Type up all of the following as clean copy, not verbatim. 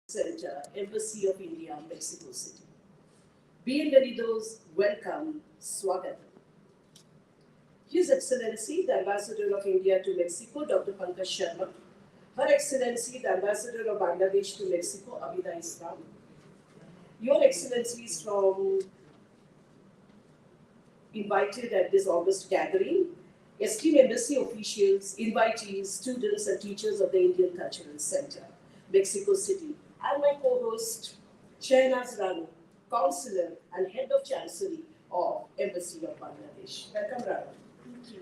Center, Embassy of India, Mexico City. Bienvenidos, welcome, Swagatam. His Excellency, the Ambassador of India to Mexico, Dr. Pankaj Sharma. Her Excellency, the Ambassador of Bangladesh to Mexico, Abida Islam. Your Excellencies from invited at this August gathering, esteemed embassy officials, invitees, students and teachers of the Indian Cultural Center, Mexico City, and my co-host, Nazrul, Counselor and Head of Chancery of Embassy of Bangladesh. Welcome, Rana. Thank you.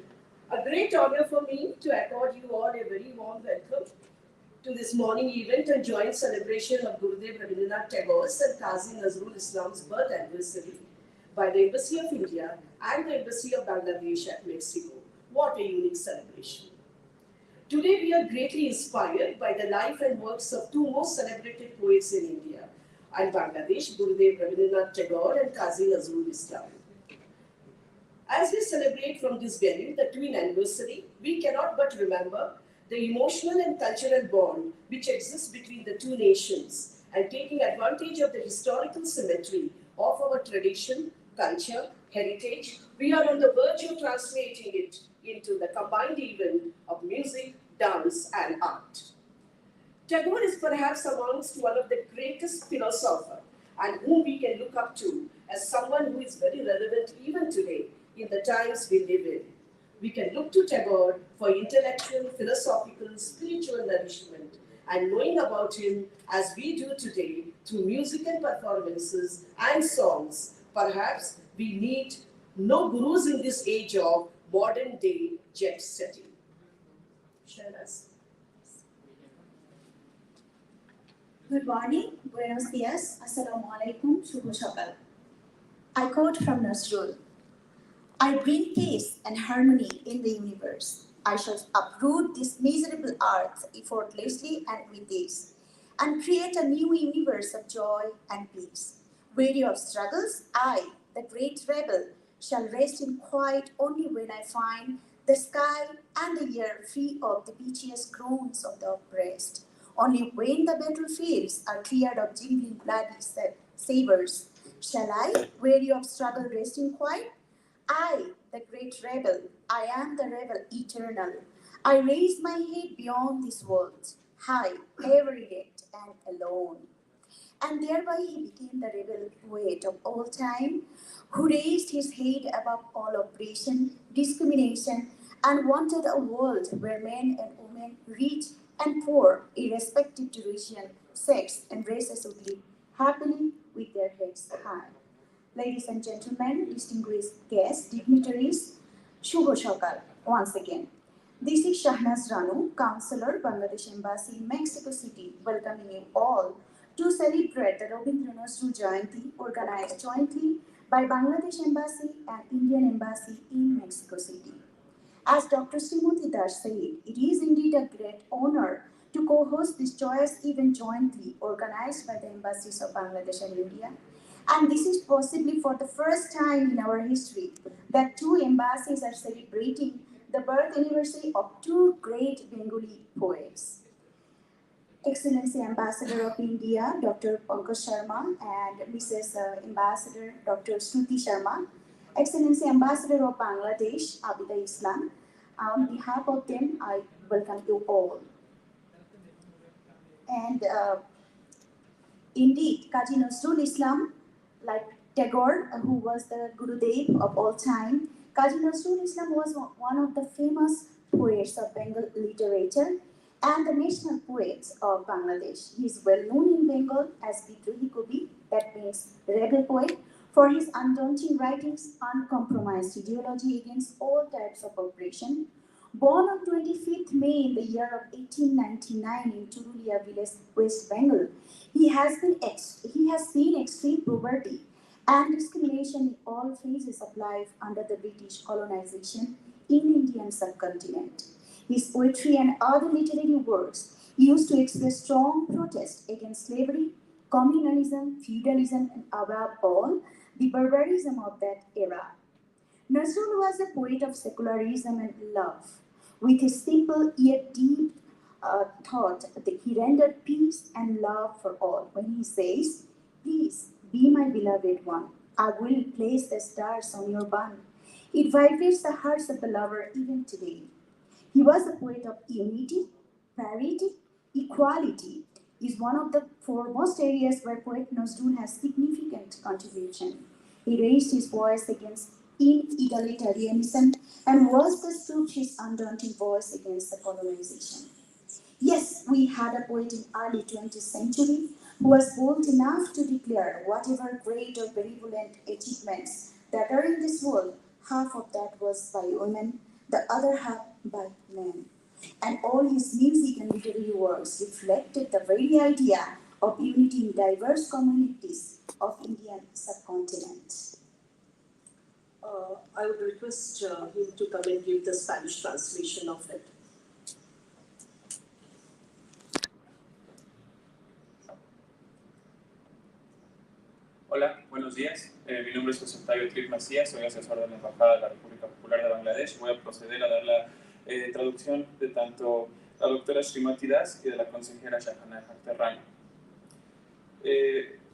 A great honor for me to accord you all a very warm welcome to this morning event and joint celebration of Gurudev Rabindranath Tagore's and Qazi Nazrul Islam's birth anniversary by the Embassy of India and the Embassy of Bangladesh at Mexico. What a unique celebration. Today we are greatly inspired by the life and works of two most celebrated poets in India and Bangladesh, Gurudev Rabindranath Tagore and Qazi Nazrul Islam. As we celebrate from this venue the twin anniversary, we cannot but remember the emotional and cultural bond which exists between the two nations, and taking advantage of the historical symmetry of our tradition, culture, heritage, we are on the verge of translating it into the combined event of music, dance, and art. Tagore is perhaps amongst one of the greatest philosophers and whom we can look up to as someone who is very relevant even today in the times we live in. We can look to Tagore for intellectual, philosophical, spiritual nourishment, and knowing about him as we do today through music and performances and songs. Perhaps we need no gurus in this age of modern day jet setting. Shahnas. Good morning, buenos dias, assalamu alaikum, shubho shakal. I quote from Nazrul. I bring peace and harmony in the universe. I shall uproot this miserable earth effortlessly and with ease, and create a new universe of joy and peace. Weary of struggles, I, the great rebel, shall rest in quiet only when I find the sky and the air free of the piteous groans of the oppressed. Only when the battlefields are cleared of jingling bloody sabers, shall I, weary of struggle, rest in quiet? I, the great rebel, I am the rebel eternal. I raise my head beyond this world, high, ever erect, and alone. And thereby he became the rebel poet of all time, who raised his head above all oppression, discrimination, and wanted a world where men and women, rich and poor, irrespective to religion, sex, and races, would live happily with their heads high. Ladies and gentlemen, distinguished guests, dignitaries, Shubho Shakal, once again. This is Shahnaz Ranu, Counselor, Bangladesh Embassy in Mexico City, welcoming you all to celebrate the Rabindranath Jayanti organized jointly by Bangladesh Embassy and Indian Embassy in Mexico City. As Dr. ShriMati said, it is indeed a great honor to co-host this joyous event jointly organized by the embassies of Bangladesh and India. And this is possibly for the first time in our history that two embassies are celebrating the birth anniversary of two great Bengali poets. Excellency Ambassador of India, Dr. Pankaj Sharma, and Mrs. Ambassador Dr. ShriMati Sharma, Excellency Ambassador of Bangladesh, Abida Islam. On behalf of them, I welcome you all. And indeed, Qazi Nazrul Islam, like Tagore, who was the Gurudev of all time, Qazi Nazrul Islam was one of the famous poets of Bengal literature and the national poets of Bangladesh. He is well known in Bengal as Bidrohi Kavi, that means rebel poet, for his undaunting writings, uncompromised ideology against all types of oppression. Born on 25th May in the year of 1899 in Turulia village, West Bengal, he has seen extreme poverty and discrimination in all phases of life under the British colonization in Indian subcontinent. His poetry and other literary works used to express strong protest against slavery, communalism, feudalism, and above all, the barbarism of that era. Nazrul was a poet of secularism and love. With his simple yet deep thought that he rendered peace and love for all when he says, "Please be my beloved one. I will place the stars on your bun." It vibrates the hearts of the lover even today. He was a poet of unity, parity, equality. Is one of the foremost areas where poet Nazrul has significant contribution. He raised his voice against inegalitarianism and was the Sufi's undaunted voice against the colonization. Yes, we had a poet in early 20th century who was bold enough to declare whatever great or benevolent achievements that are in this world, half of that was by women, the other half by men. And all his music and literary works reflected the very idea of unity in diverse communities of Indian subcontinent. I would request him to come and give the Spanish translation of it. Hola, buenos días. Mi nombre es José Octavio Trip Macías, soy asesor de la Embajada de la República Popular de Bangladesh. Voy a proceder a dar la traducción de tanto la doctora ShriMati y de la consejera Sharma.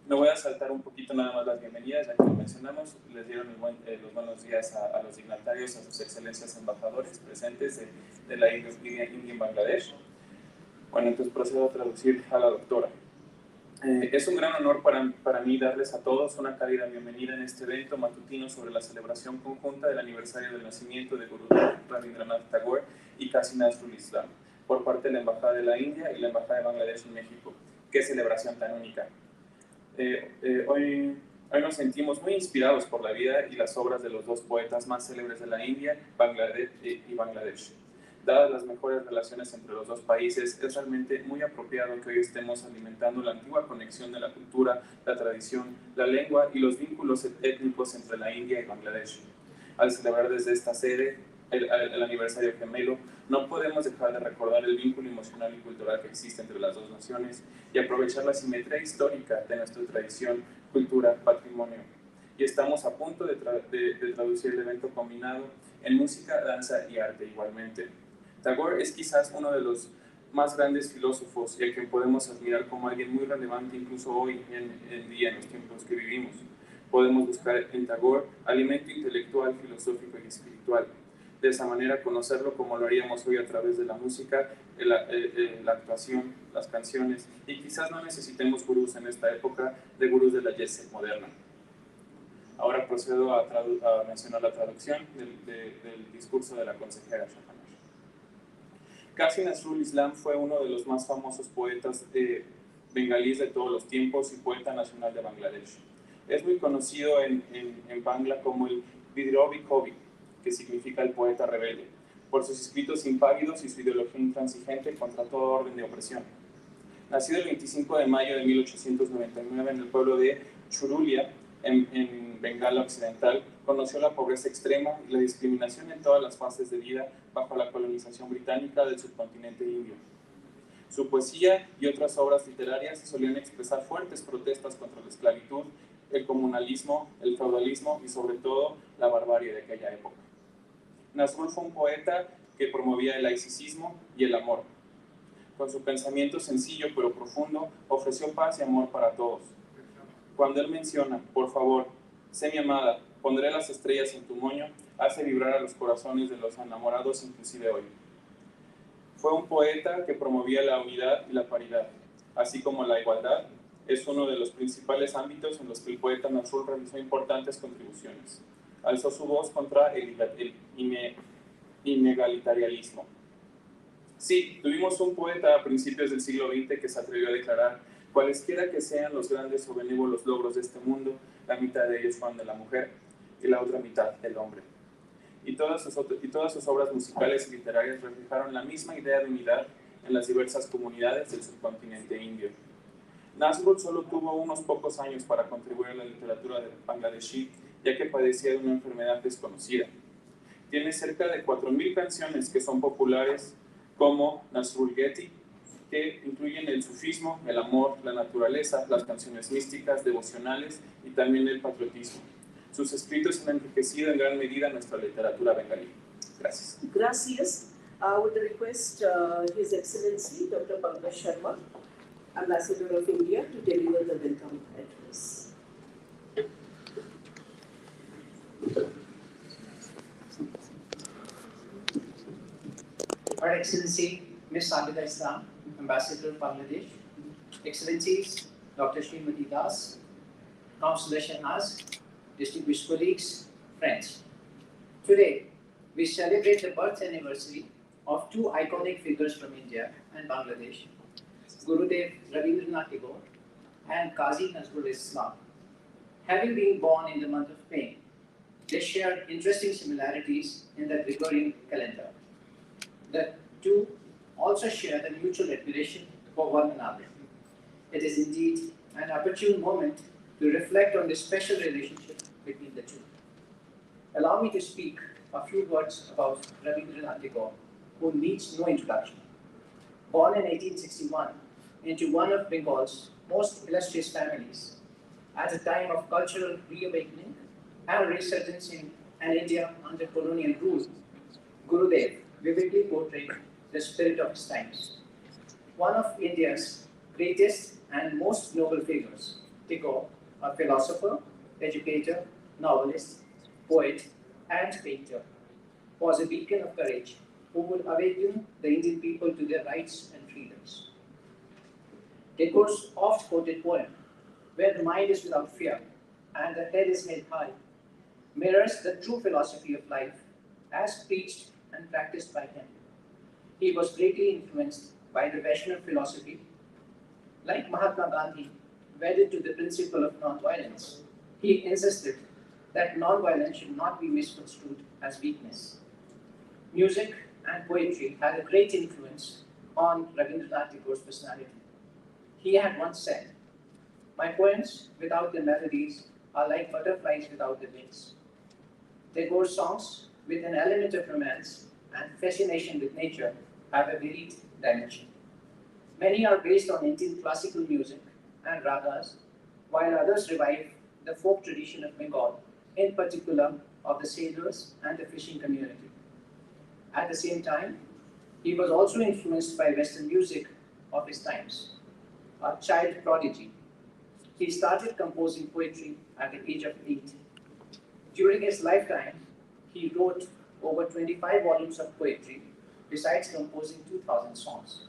Me voy a saltar un poquito nada más las bienvenidas, ya que lo mencionamos. Les dieron los buenos días a los dignatarios, a sus excelencias embajadores presentes de la India en Bangladesh. Bueno, entonces procedo a traducir a la doctora. Es un gran honor para mí darles a todos una cálida bienvenida en este evento matutino sobre la celebración conjunta del aniversario del nacimiento de Guru Rabindranath Tagore y Qazi Nazrul por parte de la Embajada de la India y la Embajada de Bangladesh en México. ¡Qué celebración tan única! Hoy nos sentimos muy inspirados por la vida y las obras de los dos poetas más célebres de la India y Bangladesh. Dadas las mejores relaciones entre los dos países, es realmente muy apropiado que hoy estemos alimentando la antigua conexión de la cultura, la tradición, la lengua y los vínculos étnicos entre la India y Bangladesh. Al celebrar desde esta sede el aniversario gemelo, no podemos dejar de recordar el vínculo emocional y cultural que existe entre las dos naciones y aprovechar la simetría histórica de nuestra tradición, cultura, patrimonio. Y estamos a punto de traducir el evento combinado en música, danza y arte igualmente. Tagore es quizás uno de los más grandes filósofos y a quien podemos admirar como alguien muy relevante incluso hoy en día, en los tiempos que vivimos. Podemos buscar en Tagore alimento intelectual, filosófico y espiritual. De esa manera conocerlo como lo haríamos hoy a través de la música, la actuación, las canciones, y quizás no necesitemos gurús en esta época de gurús de la jazz moderna. Ahora procedo a mencionar la traducción del discurso de la consejera Sharma. Qazi Nazrul fue uno de los más famosos poetas bengalíes de todos los tiempos y poeta nacional de Bangladesh. Es muy conocido en Bangla como el Vidrobi Kobi, que significa el poeta rebelde, por sus escritos impávidos y su ideología intransigente contra todo orden de opresión. Nacido el 25 de mayo de 1899 en el pueblo de Churulia, en Bengala Occidental, conoció la pobreza extrema y la discriminación en todas las fases de vida bajo la colonización británica del subcontinente indio. Su poesía y otras obras literarias solían expresar fuertes protestas contra la esclavitud, el comunalismo, el feudalismo y sobre todo la barbarie de aquella época. Nazrul fue un poeta que promovía el laicismo y el amor. Con su pensamiento sencillo pero profundo, ofreció paz y amor para todos. Cuando él menciona, por favor, sé mi amada, pondré las estrellas en tu moño, hace vibrar a los corazones de los enamorados inclusive hoy. Fue un poeta que promovía la unidad y la paridad, así como la igualdad. Es uno de los principales ámbitos en los que el poeta Nazrul realizó importantes contribuciones. Alzó su voz contra el inegalitarismo. Sí, tuvimos un poeta a principios del siglo XX que se atrevió a declarar: cualesquiera que sean los grandes o benévolos logros de este mundo, la mitad de ellos fueron de la mujer y la otra mitad del hombre. Y todas sus obras musicales y literarias reflejaron la misma idea de unidad en las diversas comunidades del subcontinente indio. Nazrul solo tuvo unos pocos años para contribuir a la literatura de bangladesí, ya que padecía de una enfermedad desconocida. Tiene cerca de 4,000 canciones que son populares, como Nazrul Geti, que incluyen el sufismo, el amor, la naturaleza, las canciones místicas, devocionales y también el patriotismo. Sus escritos han enriquecido en gran medida nuestra literatura bengalí. Gracias. Gracias. I would request His Excellency Dr. Pankaj Sharma, Ambassador of India, to deliver the welcome address. Her Excellency Ms. Sabida Islam, Ambassador of Bangladesh, Excellencies Dr. ShriMati Das, Councillor Shahnaz, distinguished colleagues, friends. Today, we celebrate the birth anniversary of two iconic figures from India and Bangladesh, Gurudev Rabindranath Tagore and Qazi Nazrul Islam. Having been born in the month of May, they share interesting similarities in the Gregorian calendar. The two also share the mutual admiration for one another. It is indeed an opportune moment to reflect on this special relationship between the two. Allow me to speak a few words about Rabindranath Tagore, who needs no introduction. Born in 1861 into one of Bengal's most illustrious families, at a time of cultural reawakening and resurgence in an India under colonial rule, Gurudev vividly portrayed the spirit of his times. One of India's greatest and most noble figures, Tagore, a philosopher, educator, novelist, poet, and painter, was a beacon of courage who would awaken the Indian people to their rights and freedoms. Tagore's oft-quoted poem, "Where the mind is without fear and the head is made high," mirrors the true philosophy of life as preached and practiced by him. He was greatly influenced by the Vaishnava philosophy. Like Mahatma Gandhi, wedded to the principle of non-violence, he insisted that non-violence should not be misconstrued as weakness. Music and poetry had a great influence on Rabindranath Tagore's personality. He had once said, "My poems without their melodies are like butterflies without their wings." Tagore's songs, with an element of romance and fascination with nature, have a varied dimension. Many are based on Indian classical music and ragas, while others revive the folk tradition of Bengal, in particular of the sailors and the fishing community. At the same time, he was also influenced by Western music of his times. A child prodigy, he started composing poetry at the age of 8. During his lifetime, he wrote over 25 volumes of poetry, besides composing 2,000 songs.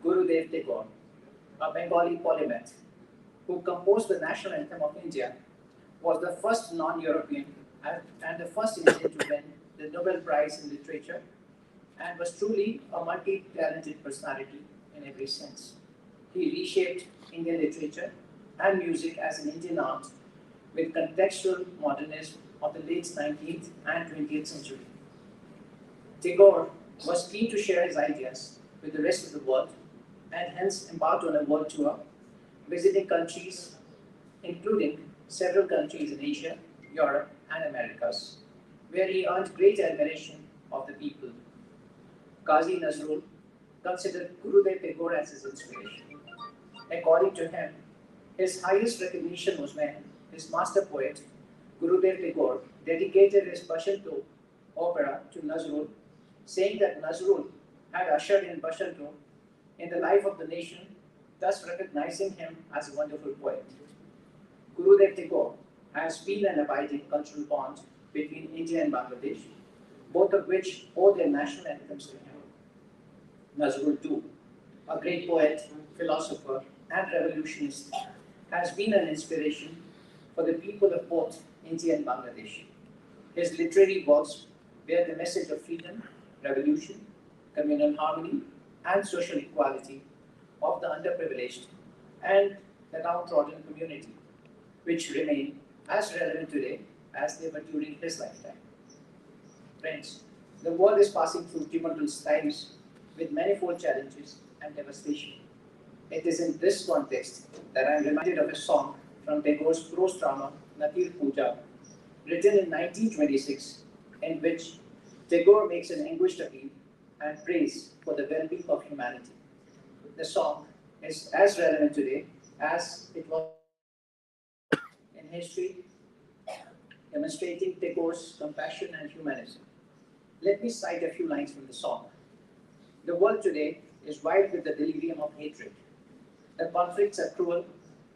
Gurudev Tagore, a Bengali polymath who composed the national anthem of India, was the first non-European and the first Indian to win the Nobel Prize in Literature, and was truly a multi-talented personality in every sense. He reshaped Indian literature and music as an Indian art with contextual modernism of the late 19th and 20th century. Tagore was keen to share his ideas with the rest of the world and hence embarked on a world tour, visiting countries, including several countries in Asia, Europe, and Americas, where he earned great admiration of the people. Qazi Nazrul considered Gurudev Tagore as his inspiration. According to him, his highest recognition was when his master poet, Gurudev Tagore, dedicated his Bashanto opera to Nazrul, saying that Nazrul had ushered in Bashanto in the life of the nation, thus recognizing him as a wonderful poet. Gurudev Tagore has been an abiding cultural bond between India and Bangladesh, both of which owe their national anthems to him. Nazrul too, a great poet, philosopher, and revolutionist, has been an inspiration for the people of both India and Bangladesh. His literary works bear the message of freedom, revolution, communal harmony, and social equality of the underprivileged and the downtrodden community, which remain as relevant today as they were during his lifetime. Friends, the world is passing through tumultuous times with manifold challenges and devastation. It is in this context that I am reminded of a song from Tagore's prose drama Nakir Puja, written in 1926, in which Tagore makes an anguished appeal and praise for the well-being of humanity. The song is as relevant today as it was in history, demonstrating Tagore's compassion and humanism. Let me cite a few lines from the song. The world today is wild with the delirium of hatred. The conflicts are cruel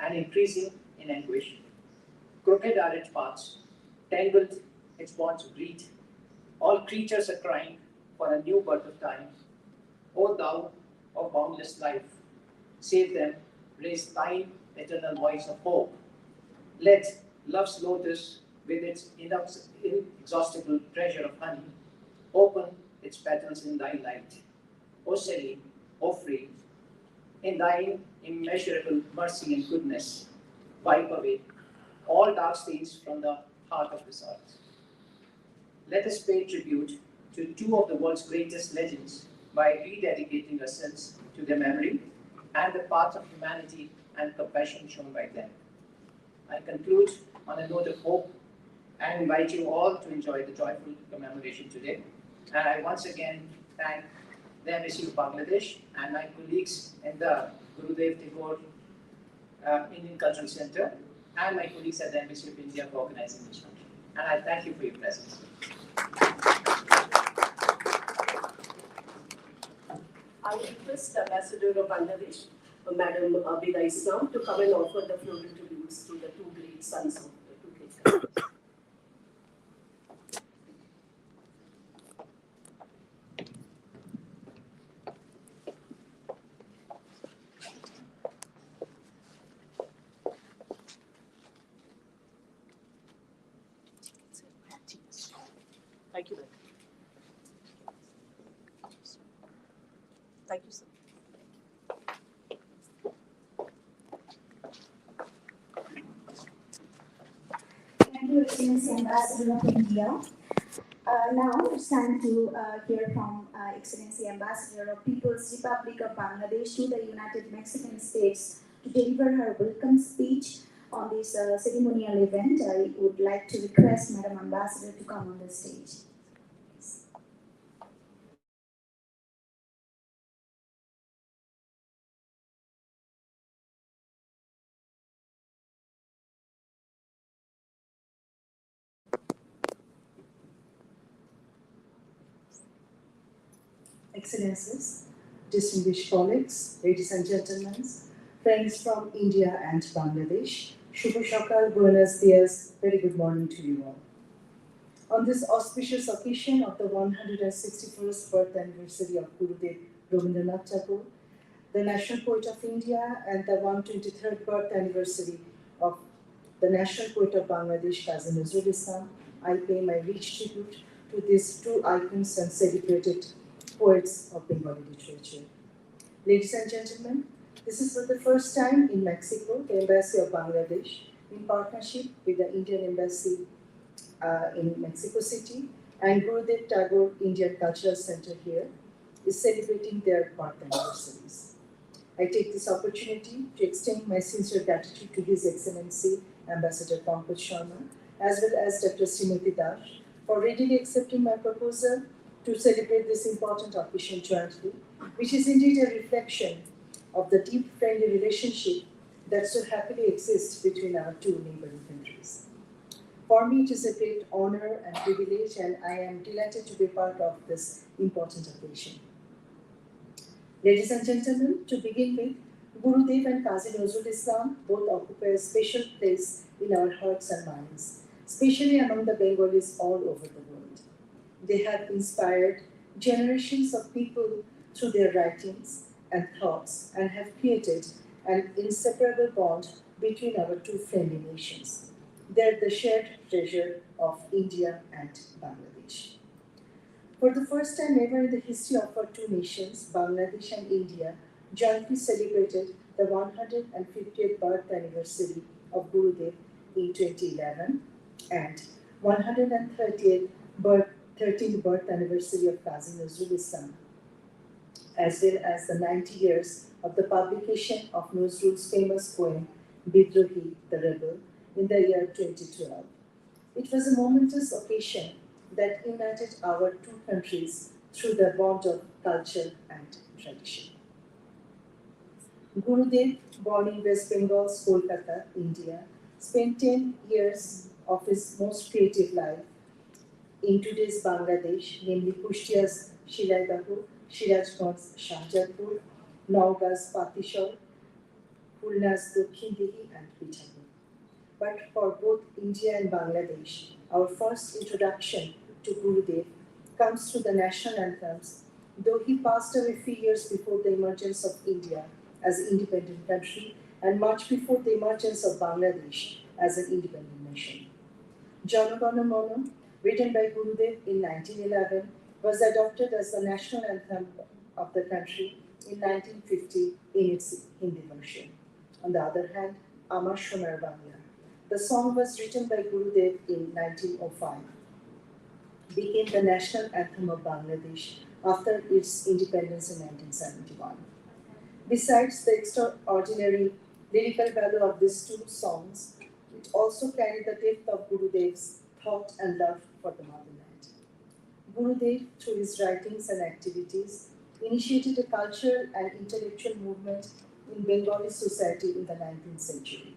and increasing in anguish. Crooked are its paths, tangled its bonds of greed. All creatures are crying for a new birth of time. O thou of boundless life, save them, raise thine eternal voice of hope. Let love's lotus, with its inexhaustible treasure of honey, open its petals in thy light. O serene, O free, in thine immeasurable mercy and goodness, wipe away all dark stains from the heart of this earth. Let us pay tribute to two of the world's greatest legends by rededicating ourselves to their memory and the path of humanity and compassion shown by them. I conclude on a note of hope and invite you all to enjoy the joyful commemoration today. And I once again thank the Embassy of Bangladesh and my colleagues in the Gurudev Tagore Indian Cultural Center and my colleagues at the Embassy of India for organizing this function. And I thank you for your presence. I request Ambassador of Bangladesh, Madam Abida Islam, to come and offer the floral tributes to the two great sons of the two great countries. Thank you, ma'am. Thank you, sir. Thank you, Excellency Ambassador of India. Now it's time to hear from Excellency Ambassador of People's Republic of Bangladesh to the United Mexican States to deliver her welcome speech on this ceremonial event. I would like to request Madam Ambassador to come on the stage. Excellencies, distinguished colleagues, ladies and gentlemen, friends from India and Bangladesh, Shubho Shakal, Buenos Dias, very good morning to you all. On this auspicious occasion of the 161st birth anniversary of Gurudev Rabindranath Tagore, the National Poet of India, and the 123rd birth anniversary of the National Poet of Bangladesh, Nazrul, I pay my rich tribute to these two icons and celebrated poets of Bengali literature. Ladies and gentlemen, this is for the first time in Mexico, the Embassy of Bangladesh, in partnership with the Indian Embassy in Mexico City and Gurudev Tagore Indian Cultural Center here, is celebrating their birth anniversaries. I take this opportunity to extend my sincere gratitude to His Excellency Ambassador Pankaj Sharma, as well as Dr. ShriMati for readily accepting my proposal to celebrate this important occasion jointly, which is indeed a reflection of the deep friendly relationship that so happily exists between our two neighboring countries. For me, it is a great honor and privilege, and I am delighted to be part of this important occasion. Ladies and gentlemen, to begin with, Gurudev and Qazi Nazrul both occupy a special place in our hearts and minds, especially among the Bengalis all over the world. They have inspired generations of people through their writings and thoughts and have created an inseparable bond between our two friendly nations. They're the shared treasure of India and Bangladesh. For the first time ever in the history of our two nations, Bangladesh and India jointly celebrated the 150th birth anniversary of Gurudev in 2011 and 130th 13th birth anniversary of Qazi Nazrul, as well as the 90 years of the publication of Nazrul's famous poem, Bidrohi, the Rebel, in the year 2012. It was a momentous occasion that united our two countries through the bond of culture and tradition. Gurudev, born in West Bengal's Kolkata, India, spent 10 years of his most creative life in today's Bangladesh, namely Kushtia's Shiraidahu, Sirajganj's Shahjadpur, Naoga's Patishor, Khulna's Dokhindihi and Pithampur. But for both India and Bangladesh, our first introduction to Gurudev comes through the national anthems, though he passed away 3 years before the emergence of India as an independent country and much before the emergence of Bangladesh as an independent nation. Jana Gana Mana, written by Gurudev in 1911, was adopted as the national anthem of the country in 1950 in its Hindi version. On the other hand, Amar Shonar Bangla, the song was written by Gurudev in 1905, became the national anthem of Bangladesh after its independence in 1971. Besides the extraordinary lyrical value of these two songs, it also carried the depth of Gurudev's thought and love for the motherland. Gurudev, through his writings and activities, initiated a cultural and intellectual movement in Bengali society in the 19th century.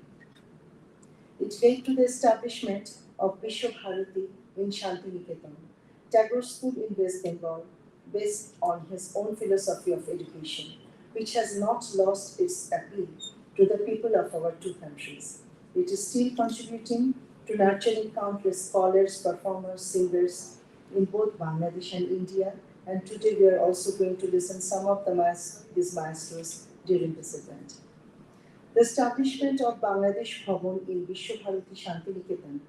It led to the establishment of Bishop Bharati in Shantiniketan, Tagore School in West Bengal, based on his own philosophy of education, which has not lost its appeal to the people of our two countries. It is still contributing to nurturing countless scholars, performers, singers in both Bangladesh and India, and today we are also going to listen some of these maestros during this event. The establishment of Bangladesh Bhavan in Vishwabharati Shantiniketan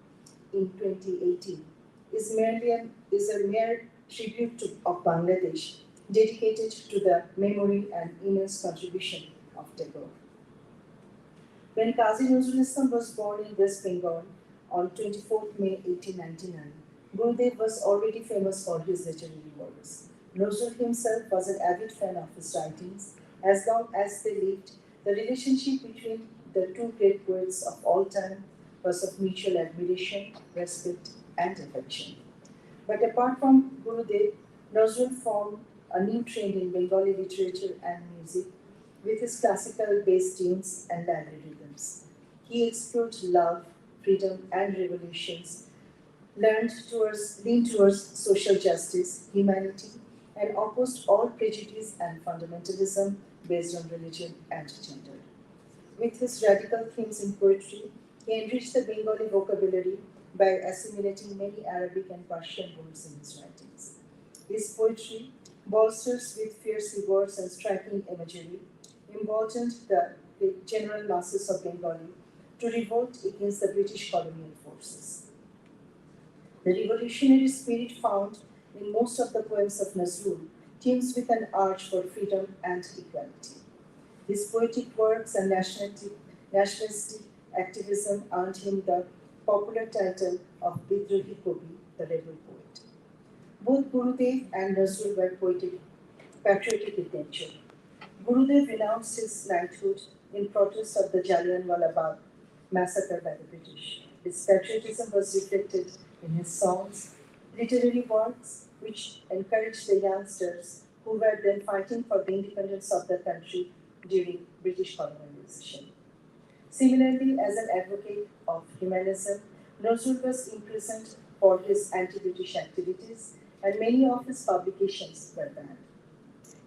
in 2018 is a mere tribute of Bangladesh dedicated to the memory and immense contribution of Tagore. When Qazi Nazrul Islam was born in West Bengal on 24th May 1899, Gurudev was already famous for his literary works. Nazrul himself was an avid fan of his writings. As long as they lived, the relationship between the two great poets of all time was of mutual admiration, respect, and affection. But apart from Gurudev, Nazrul formed a new trend in Bengali literature and music with his classical-based tunes and library rhythms. He explored love, freedom, and revolutions, leaned towards social justice, humanity, and opposed all prejudice and fundamentalism based on religion and gender. With his radical themes in poetry, he enriched the Bengali vocabulary by assimilating many Arabic and Persian words in his writings. His poetry, bolsters with fierce words and striking imagery, emboldened the general masses of Bengali to revolt against the British colonial forces. The revolutionary spirit found in most of the poems of Nazrul teems with an urge for freedom and equality. His poetic works and nationalistic activism earned him the popular title of Bidrohi Kobi, the rebel poet. Both Gurudev and Nazrul were patriotic in nature. Gurudev renounced his knighthood in protest of the Jallianwala Bagh massacre by the British. His patriotism was reflected in his songs, literary works, which encouraged the youngsters who were then fighting for the independence of the country during British colonization. Similarly, as an advocate of humanism, Nazrul was imprisoned for his anti-British activities, and many of his publications were banned.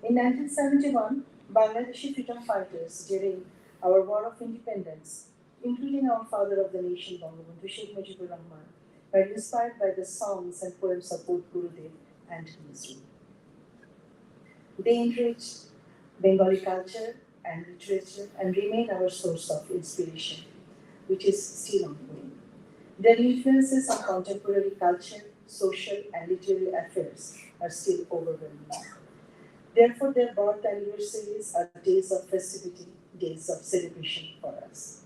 In 1971, Bangladeshi freedom fighters during our War of Independence, including our father of the nation, Bangabandhu Sheikh Mujibur Rahman, were inspired by the songs and poems of both Gurudev and Nazrul. They enriched Bengali culture and literature and remain our source of inspiration, which is still ongoing. Their influences on contemporary culture, social, and literary affairs are still overwhelming. Therefore, their birth anniversaries are days of festivity, days of celebration for us.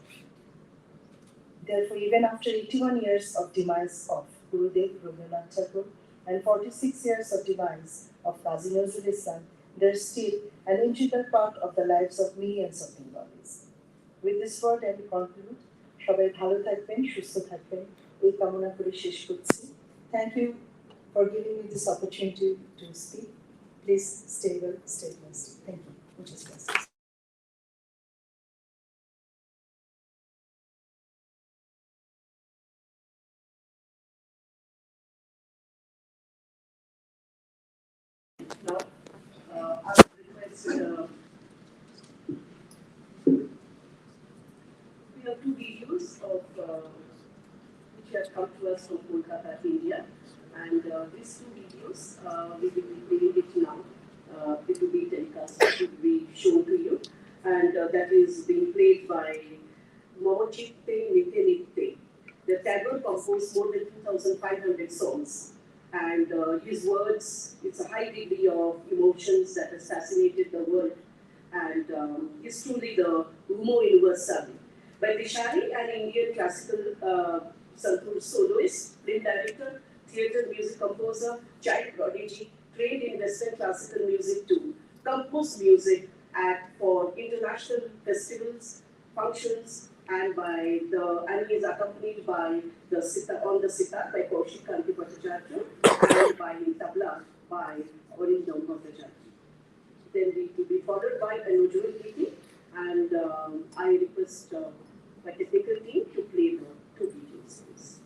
Therefore, even after 81 years of demise of Gurudev Rabindranath Tagore and 46 years of demise of Qazi Nazrul Islam, they are still an integral part of the lives of millions of Bengalis. With this word, I will conclude. সবাই ভালো থাকবেন, সুস্থ থাকবেন, এই কামনা করে শেষ করছি. Thank you for giving me this opportunity to speak. Please stay well, stay blessed. Thank you. Muchas gracias. Now, I would request, we have two videos of which have come to us from Kolkata, India, and these two videos we will be playing it now. It will be telecast, it will be shown to you, and that is being played by Momochitte Nityanite. The Tagore composed more than 2,500 songs, and his words, it's a high degree of emotions that has fascinated the world, and is truly the Humo Universale. By Vishali, an Indian classical santoor soloist, film director, theatre music composer, child prodigy, trained in Western classical music too, composed music for international festivals, functions, and he is accompanied by the sitar on the sitar by Kaushik Kanti Bhattacharya and by tabla by Arindam Bhattacharya. Then it will be followed by an usual meeting, and I request my technical team to play the two videos, please.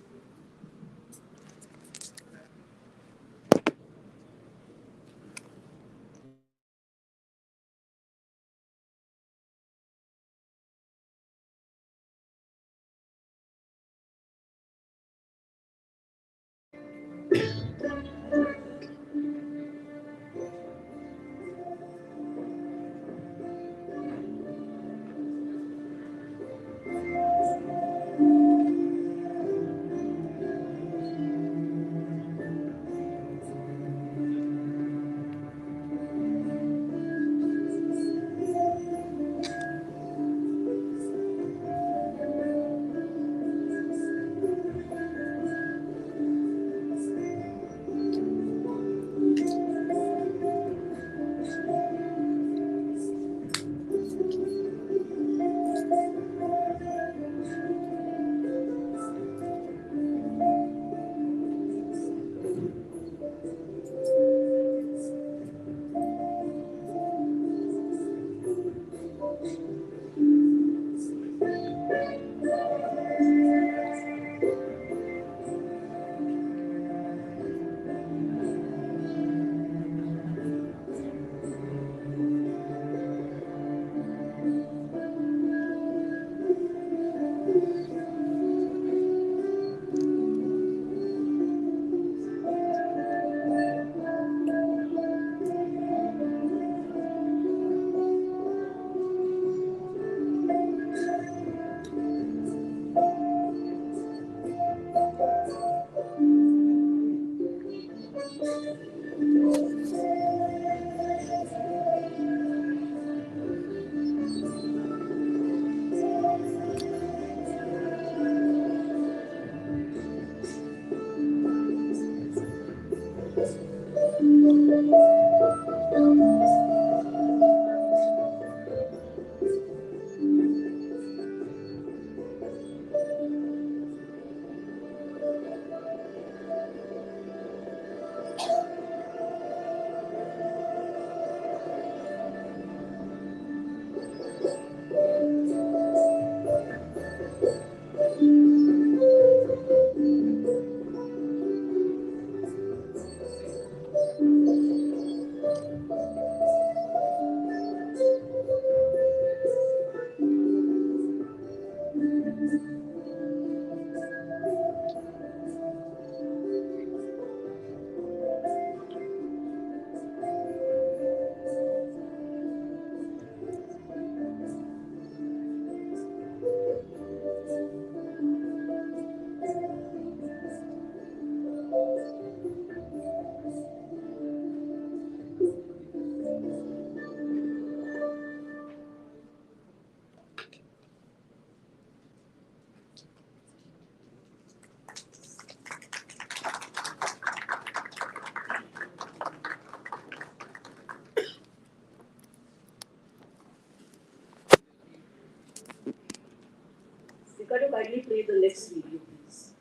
Could you kindly play the next video, please?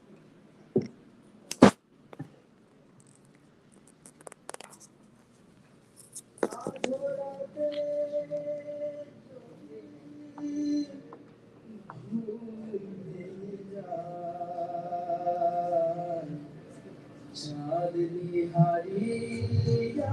चाँदनी हारी या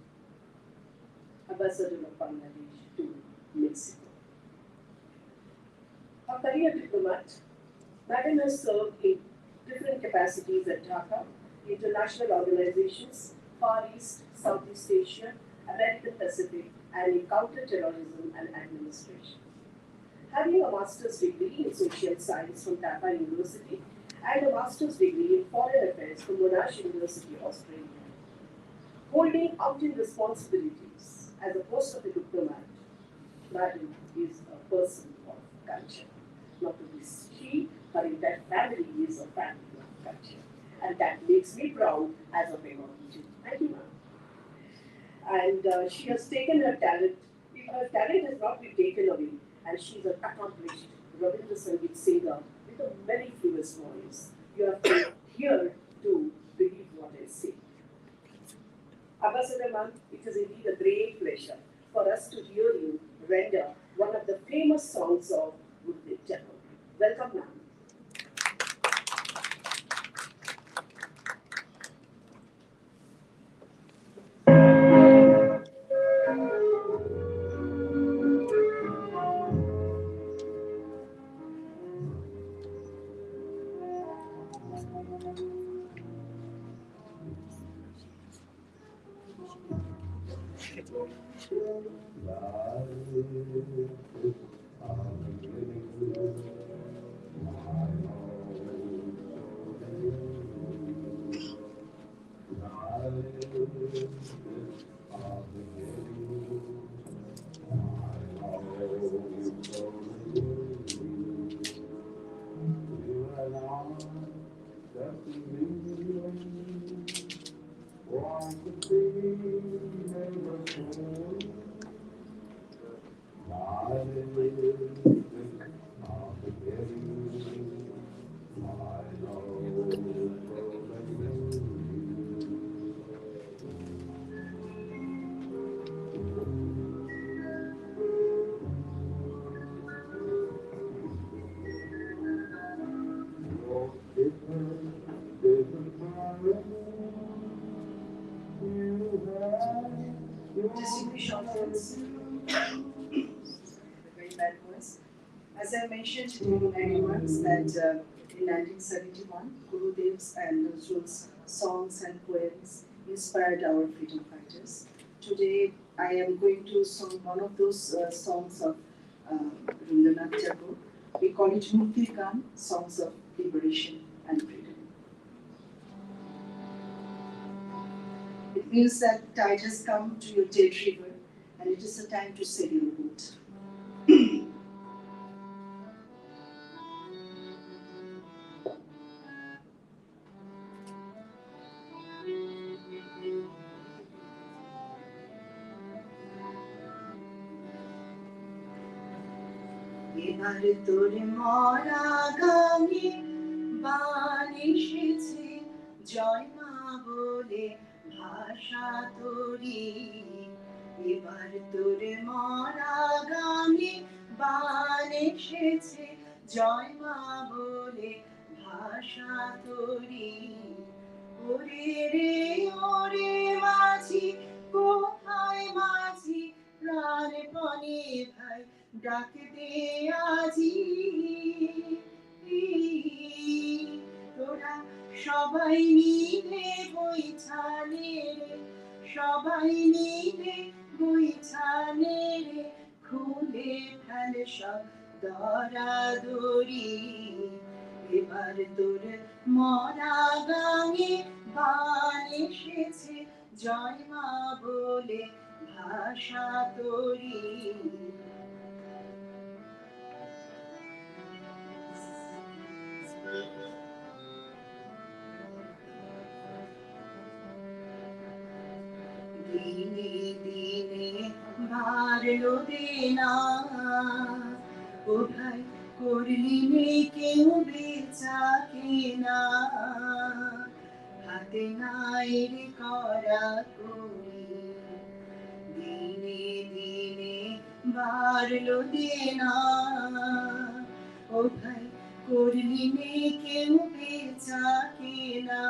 Ambassador of Bangladesh to Mexico. A career diplomat, Madam has served in different capacities at Dhaka, international organizations, Far East, Southeast Asia, American Pacific, and in counter-terrorism and administration. Having a master's degree in social science from Dhaka University and a master's degree in foreign affairs from Monash University, Australia. Holding outing responsibilities as a post of a diplomat, Madam is a person of culture. Not only she, her entire family is a family of culture. And that makes me proud as a member too. Thank you, ma'am. And she has taken her talent. Her talent has not been taken away, and she's an accomplished Rabindranath Sangeet singer with a mellifluous voice. You have to hear to believe what I say. Ambassador ma'am, it is indeed a great pleasure for us to hear you render one of the famous songs of Gurudev Tagore. Welcome, ma'am. Distinguished audience, very bad voice. As I mentioned during my remarks that in 1971, Gurudev's and Nazrul's songs and poems inspired our freedom fighters. Today, I am going to sing one of those songs of Rabindranath Tagore. We call it Mukti Gan, songs of liberation and freedom. It means that tide has come to your dead river, and it is a time to sail your boat. এবার তোর মরা গানে বান এসেছে জয় মা বলে ভাষা তোরি এবার তোর মরা গানে বান এসেছে জয় মা বলে ভাষা তোরি ওরে রে ওরে মাঝি কোথায় মাঝি প্রাণপণে ভাই ডাক দে আজি তোরা সবাই মিলে বইছানে রে সবাই মিলে বইছানে রে খুলে ফেল সব দরাদরি এবার তোর মরা গানে বান এসেছে জয় মা বলে ভাষা তোরি দিনে দিনে বাড়লো দেনা ও ভাই করলি নে কেউ বেচা কেনা হাতে নাই রে করা করি দিনে দিনে বাড়লো দেনা ও ভাই করলি নে কেউ বেচা কেনা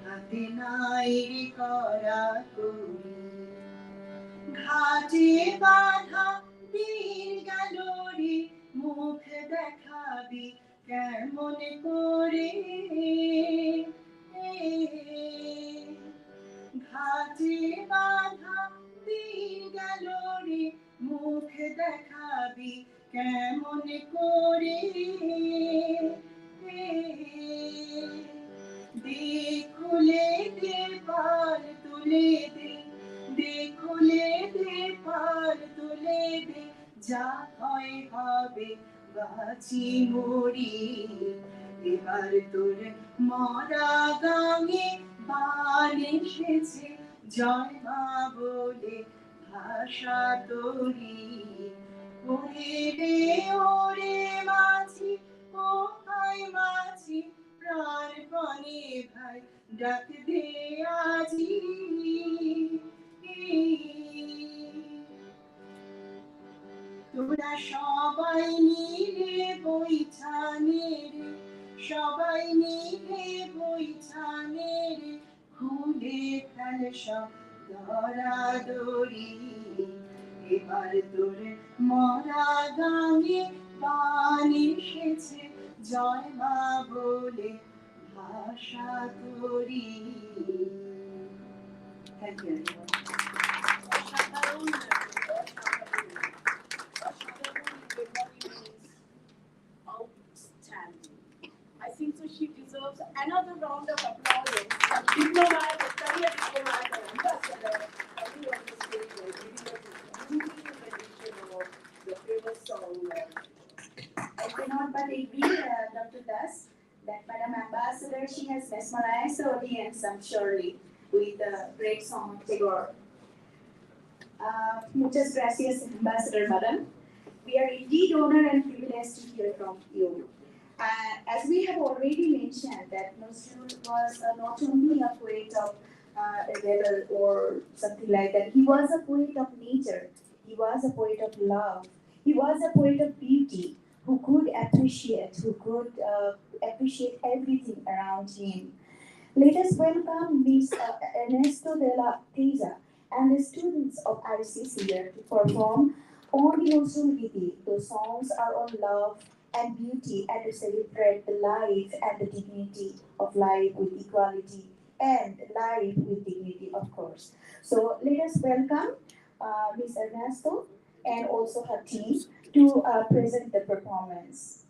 হাতে নাই রে করা করি ঘাটে বাঁধা তীর গেল রে মুখ দেখাবি কেমন করে ঘাটে বাঁধা তীর গেল রে মুখ দেখাবি কেমন করে দেখুলে দে পাল তুলে দে দেখুলে দে পাল তুলে দে যা হয় হবে বাঁচি মরি এবার তোর মরা গাঙে বান এসেছে জয় মা বলে ভাষা তোরি ওরে রে ওরে মাঝি ও হাই মাঝি প্রাণপণে ভাই ডাক দে আজি তোরা সবাই মিলে বইছানে রে সবাই মিলে বইছানে রে খুলে ফেল সব দরাদরি এবার তোর মরা গাঙে বান এসেছে জয় মা বলে ভাষা তোরি thank you Outstanding. I think so she deserves another round of applause. Diplomat, a career diplomat, an ambassador, everyone on the stage was giving us a beautiful rendition of the famous song. I cannot but agree, Dr. Das, that Madam Ambassador, she has mesmerized the audience, I'm surely, with the great song of Tagore. Muchas gracias, Ambassador Madam. We are indeed honored and privileged to hear from you. As we have already mentioned, that Nazrul was not only a poet of a rebel or something like that. He was a poet of nature. He was a poet of love. He was a poet of beauty who could appreciate everything around him. Let us welcome Ms. Ernesto de la Teza and the students of ICC here to perform on the Nazrul Giti. Those songs are on love and beauty and to celebrate the life and the dignity of life with equality and life with dignity, of course. So let us welcome Ms. Ernesto and also her team to present the performance.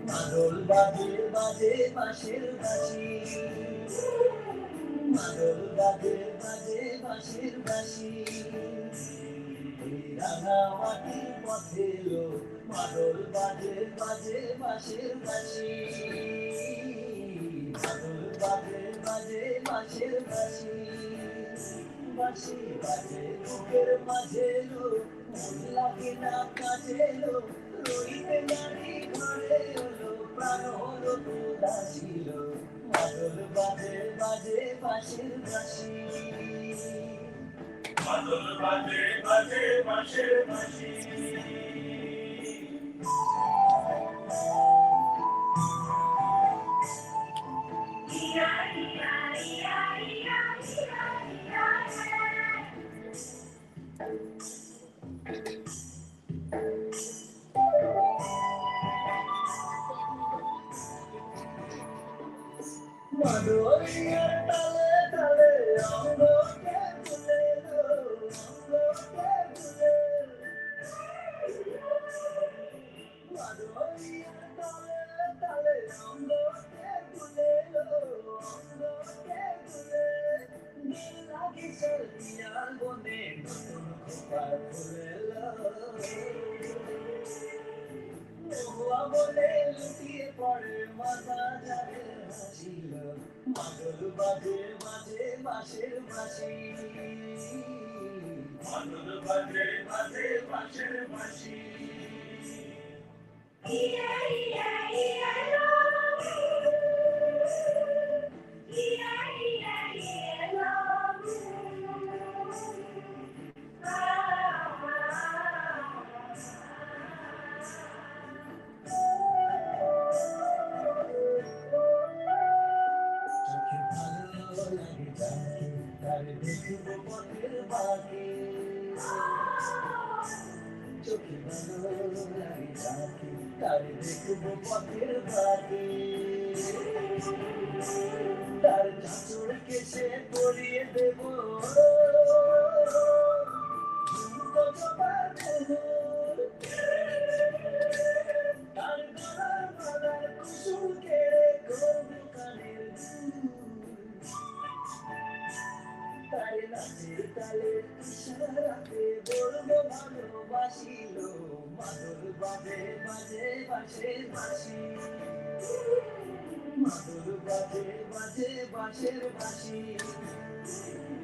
মাদল বাজে বাজে বাঁশের বাঁশি মাদল বাজে বাজে বাঁশের বাঁশি রাঙা মাটির পথে এলো মাদল বাজে বাজে বাঁশের বাঁশি মাদল বাজে বাজে বাঁশের বাঁশি বাঁশি বাজে বুকের মাঝে এলো মন লাগে না কাছে এলো রইতে নারী ঘরে হলো প্রাণ হলো উদাসীল মাদল বাজে বাজে বাঁশের বাঁশি মাদল বাজে বাজে বাঁশের বাঁশি মাদলিয়ার তালে তালে অঙ্গকে তুলে লো অঙ্গকে তুলে মাদলিয়ার তালে তালে অঙ্গকে তুলে লো অঙ্গকে তুলে দিল লাগে সরিয়ার বনে নতুন খোপা খুলে লো ওয়া বলে লুটিয়ে পড়ে মাথা যাবে হাসিল মাদল বাজে বাজে বাঁশের বাঁশি মাদল বাজে বাজে বাঁশের বাঁশি ইয়া ইয়া ইয়া লো ইয়া ইয়া ইয়া লো চোখে ভালো লাগে যাকে তার দেখবো পথের বাঁকে চোখে ভালো লাগে যাকে তার দেখবো পথের বাঁকে তার চাঁচড় কেসে পরিয়ে দেবো কত পাগল তার গলার মালার কুসুম কেড়ে করবো কানের তারে নাচের তালের ইশারাতে বলবো ভালোবাসিল মাদল বাজে বাজে বাঁশের বাঁশি মাদল বাজে বাজে বাঁশের বাঁশি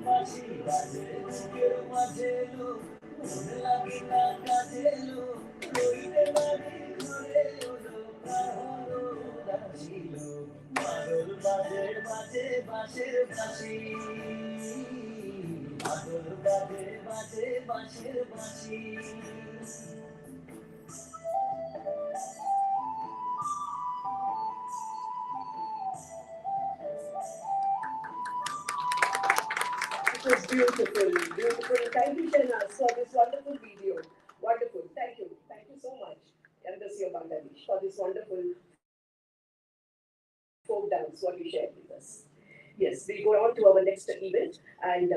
বাঁশি বাজে বুকের মাঝে লো মন লাগে না কাজে লো রইতে বাড়ি ঘরে ওলো কাহলো দাসিল মাদল বাজে বাজে বাঁশের বাঁশি মাদল বাজে বাজে বাঁশের বাঁশি It was beautiful, beautiful. Thank you, Shehnaz, for this wonderful video. Wonderful. Thank you. Thank you so much, Embassy of Bangladesh, for this wonderful folk dance, what you shared with us. Yes, we go on to our next event, and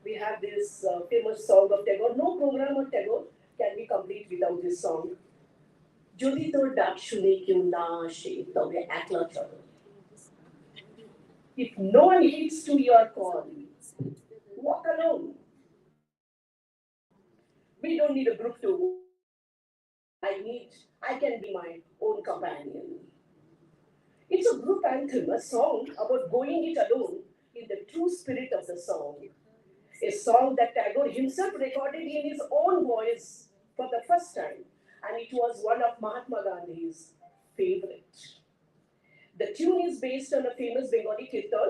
we have this famous song of Tagore. No program of Tagore can be complete without this song. যদি তোর ডাক শুনে কেউ না আসে তবে একলা চলো If no one heeds to your call, walk alone. We don't need a group to I can be my own companion. It's a group anthem, a song about going it alone in the true spirit of the song. A song that Tagore himself recorded in his own voice for the first time, and it was one of Mahatma Gandhi's favorite. The tune is based on a famous Bengali kirtan,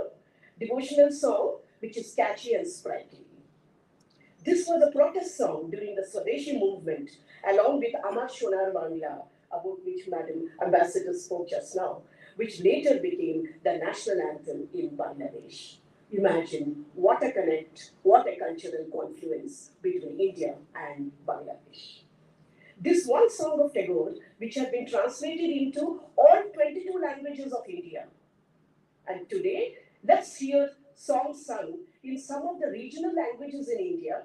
devotional song, which is catchy and sprightly. This was a protest song during the Swadeshi movement, along with Amar Shonar Bangla, about which Madam Ambassador spoke just now, which later became the national anthem in Bangladesh. Imagine what a connect, what a cultural confluence between India and Bangladesh. This one song of Tagore, which had been translated into all 22 languages of India. And today, let's hear songs sung in some of the regional languages in India,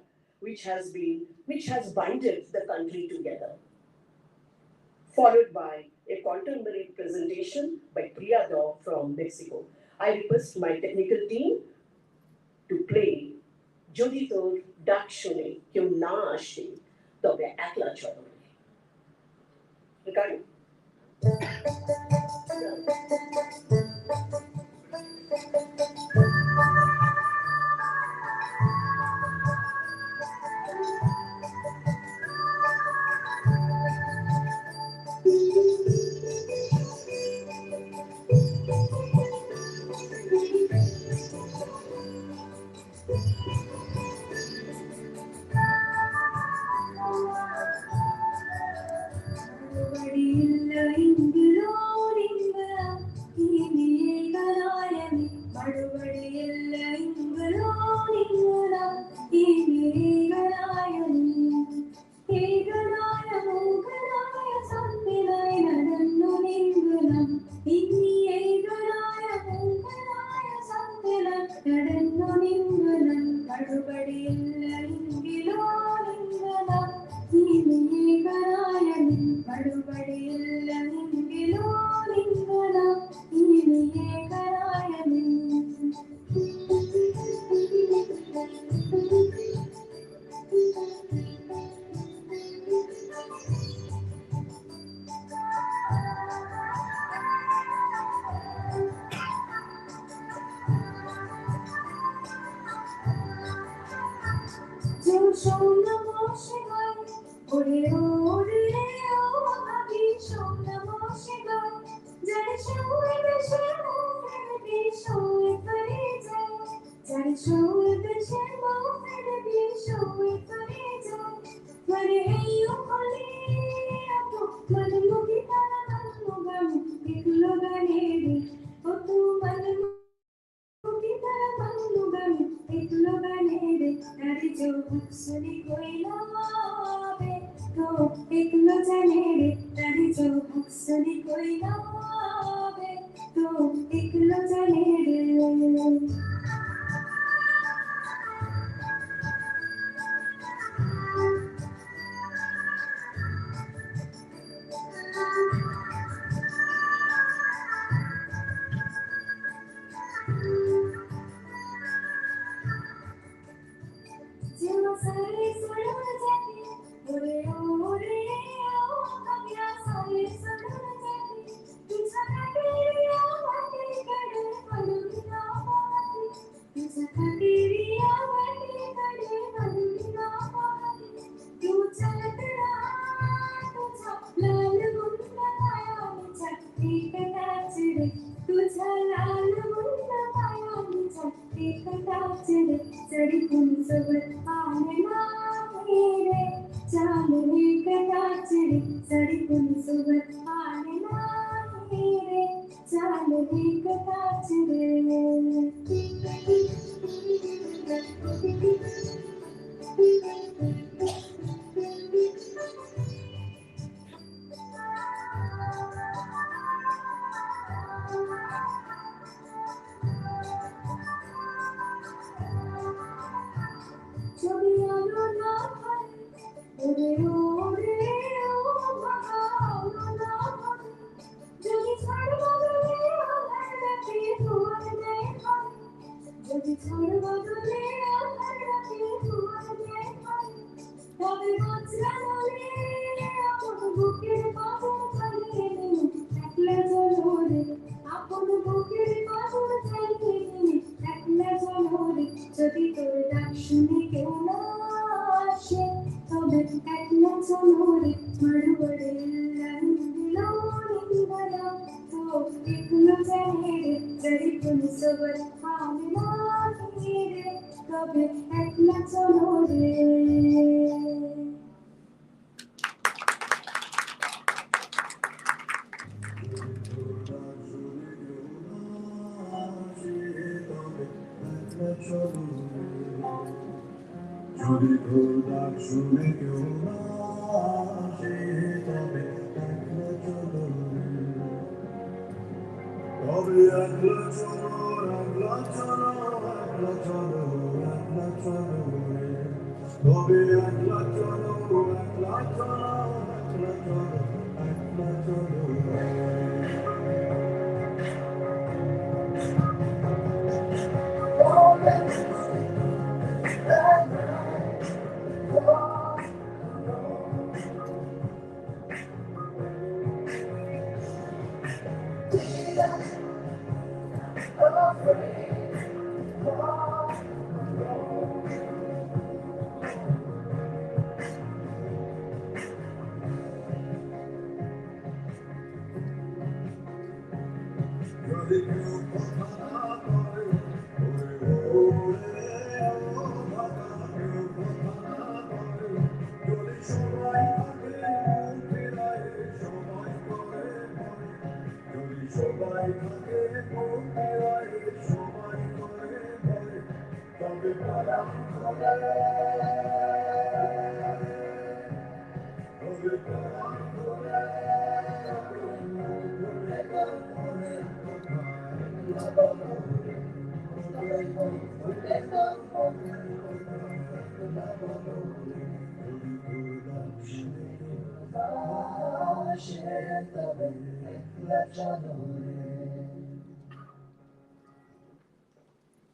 which has binded the country together. Followed by a contemporary presentation by Priya Daw from Mexico. I request my technical team to play Jodi Tor Dak Shune Kyo Na Ashe Tobe Ekla Chalo. Ricardo? Badi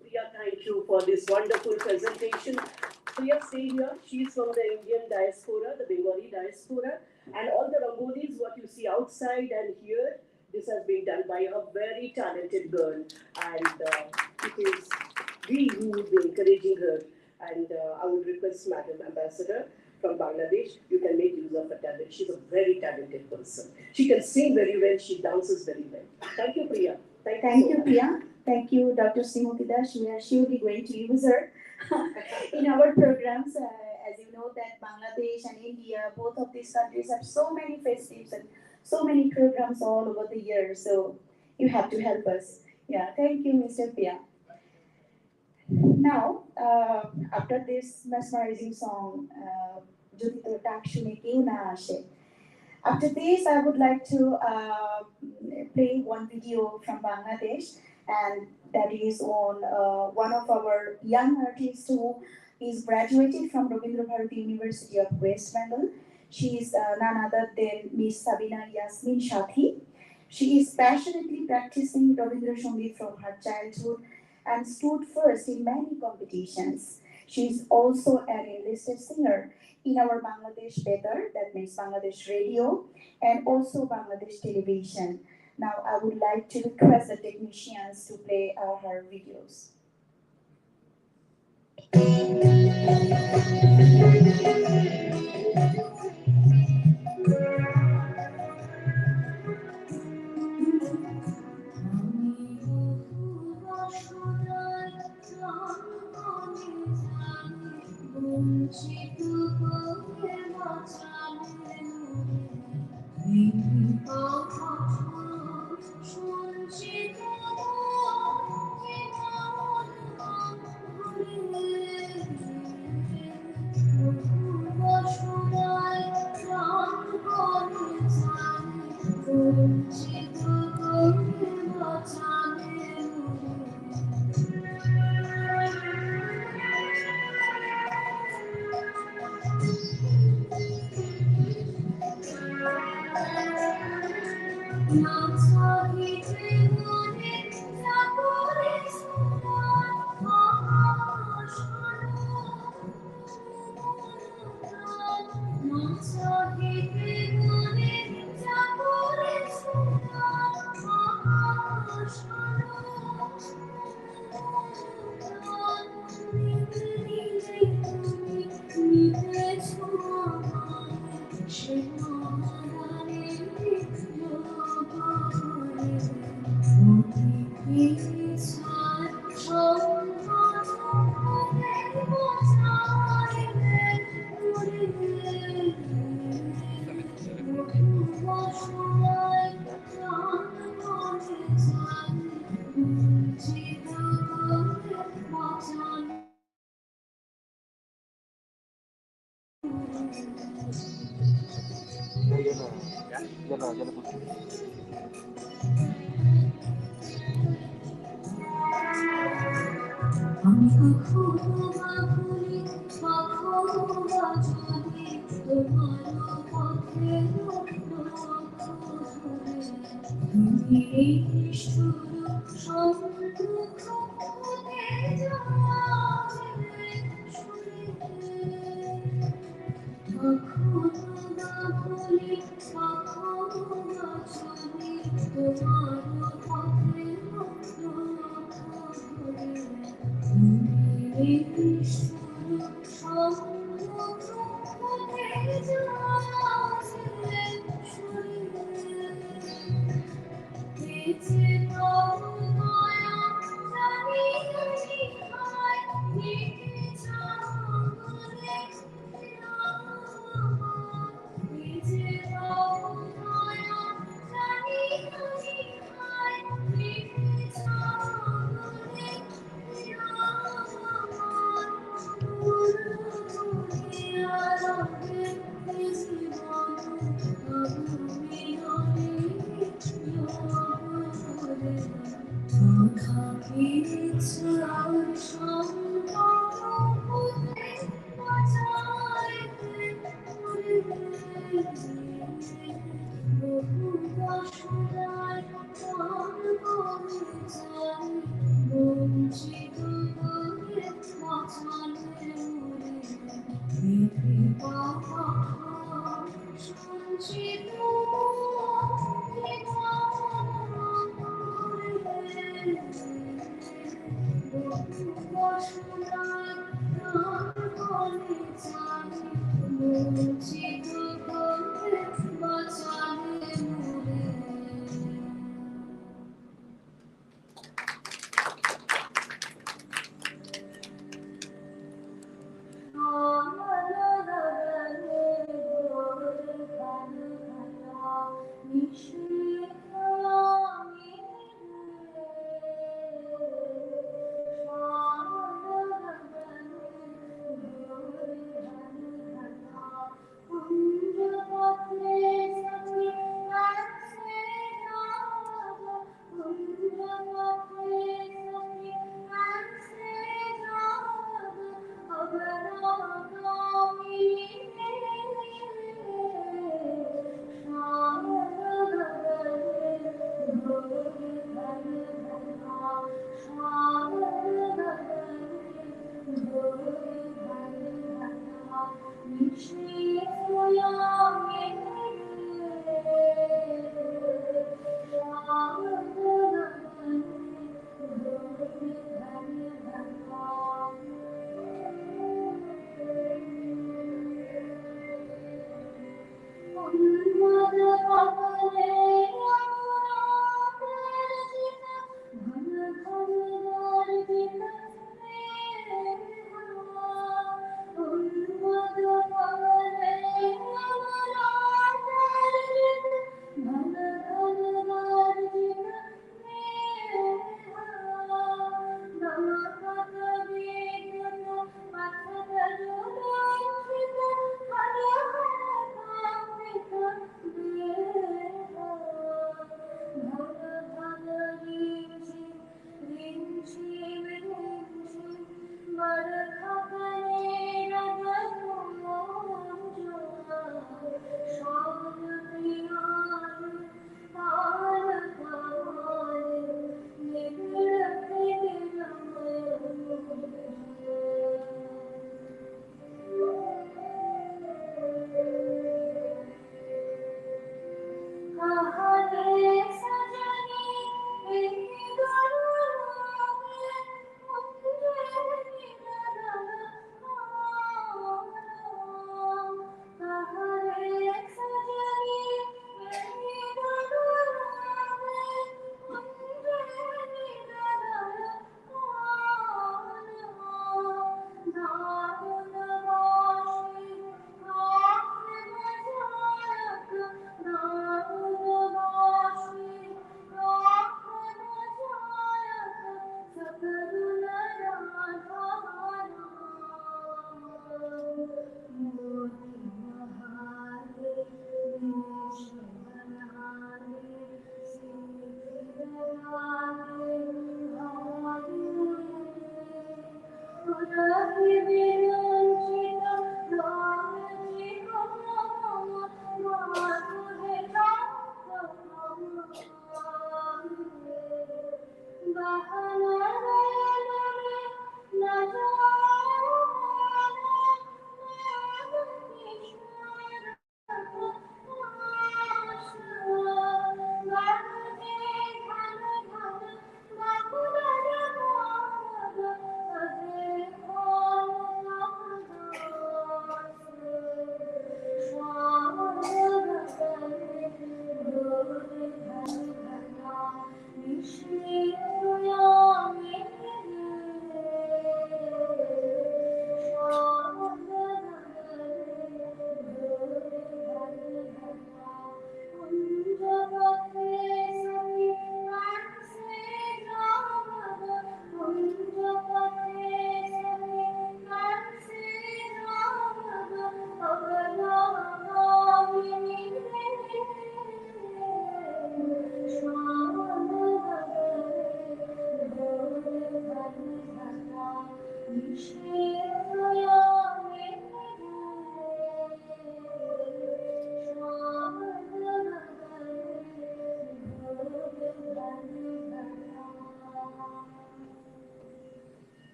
Priya, thank you for this wonderful presentation. Priya, stay here. She's from the Indian diaspora, the Bengali diaspora, and all the rangolis, what you see outside and here, this has been done by a very talented girl, and it is we who will be encouraging her And I would request Madam Ambassador from Bangladesh, you can make use of her talent. She's a very talented person. She can sing very well, she dances very well. Thank you, Priya. Thank you, Priya. Thank you, Dr. ShriMati Das. We are surely going to use her in our programs. As you know that Bangladesh and India, both of these countries have so many festivities and so many programs all over the year. So you have to help us. Yeah, thank you, Mr. Priya. Now, after this mesmerizing song, Jodi to tak shune keu na ashe. After this, I would like to play one video from Bangladesh, and that is on one of our young artists who is graduated from Rabindranath University of West Bengal. She is none other than Miss Sabina Yasmin Shathi. She is passionately practicing Rabindra Sangeet from her childhood and stood first in many competitions. She is also an enlisted singer in our Bangladesh Betar, that means Bangladesh Radio, and also Bangladesh Television. Now I would like to request the technicians to play her videos.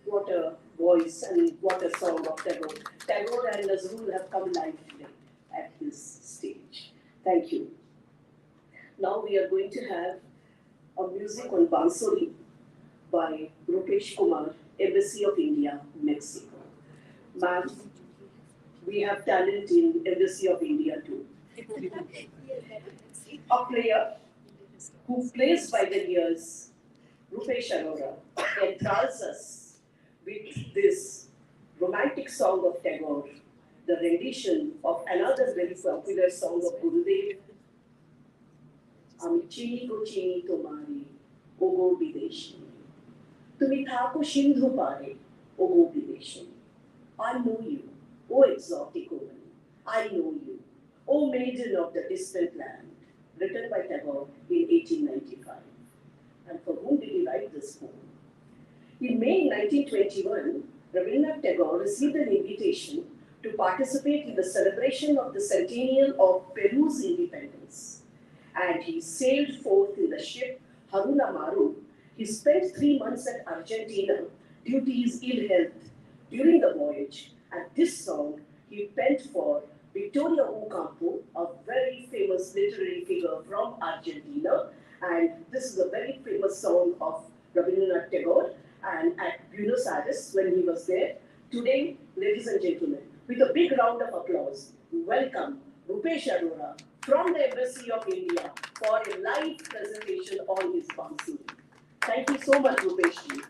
What a voice and what a song of Tagore. Tagore and Nazrul have come live today at this stage. Thank you. Now we are going to have a music on Bansuri by Rupesh Kumar, Embassy of India, Mexico. Ma'am, We have talent in Embassy of India too. A player who plays by the ears, Rupesh Arora, enthralls us with this romantic song of Tagore, the rendition of another very popular song of Gurudev, Ami chini ko chini tomari, ogo bideshi. Tumi thako shindhu pare, ogo bideshi. I know you, O exotic woman. I know you, O maiden of the distant land. Written by Tagore in 1895. And for whom did he write this poem? In May 1921, Rabindranath Tagore received an invitation to participate in the celebration of the centennial of Peru's independence. And he sailed forth in the ship Haruna Maru. He spent 3 months at Argentina due to his ill health during the voyage. And this song he penned for Victoria Ocampo, a very famous literary figure from Argentina. And this is a very famous song of Rabindranath Tagore. And at Buenos Aires, when he was there, today, ladies and gentlemen, with a big round of applause, welcome Rupesh Arora from the Embassy of India for a live presentation on his bansuri. Thank you so much, Rupesh ji.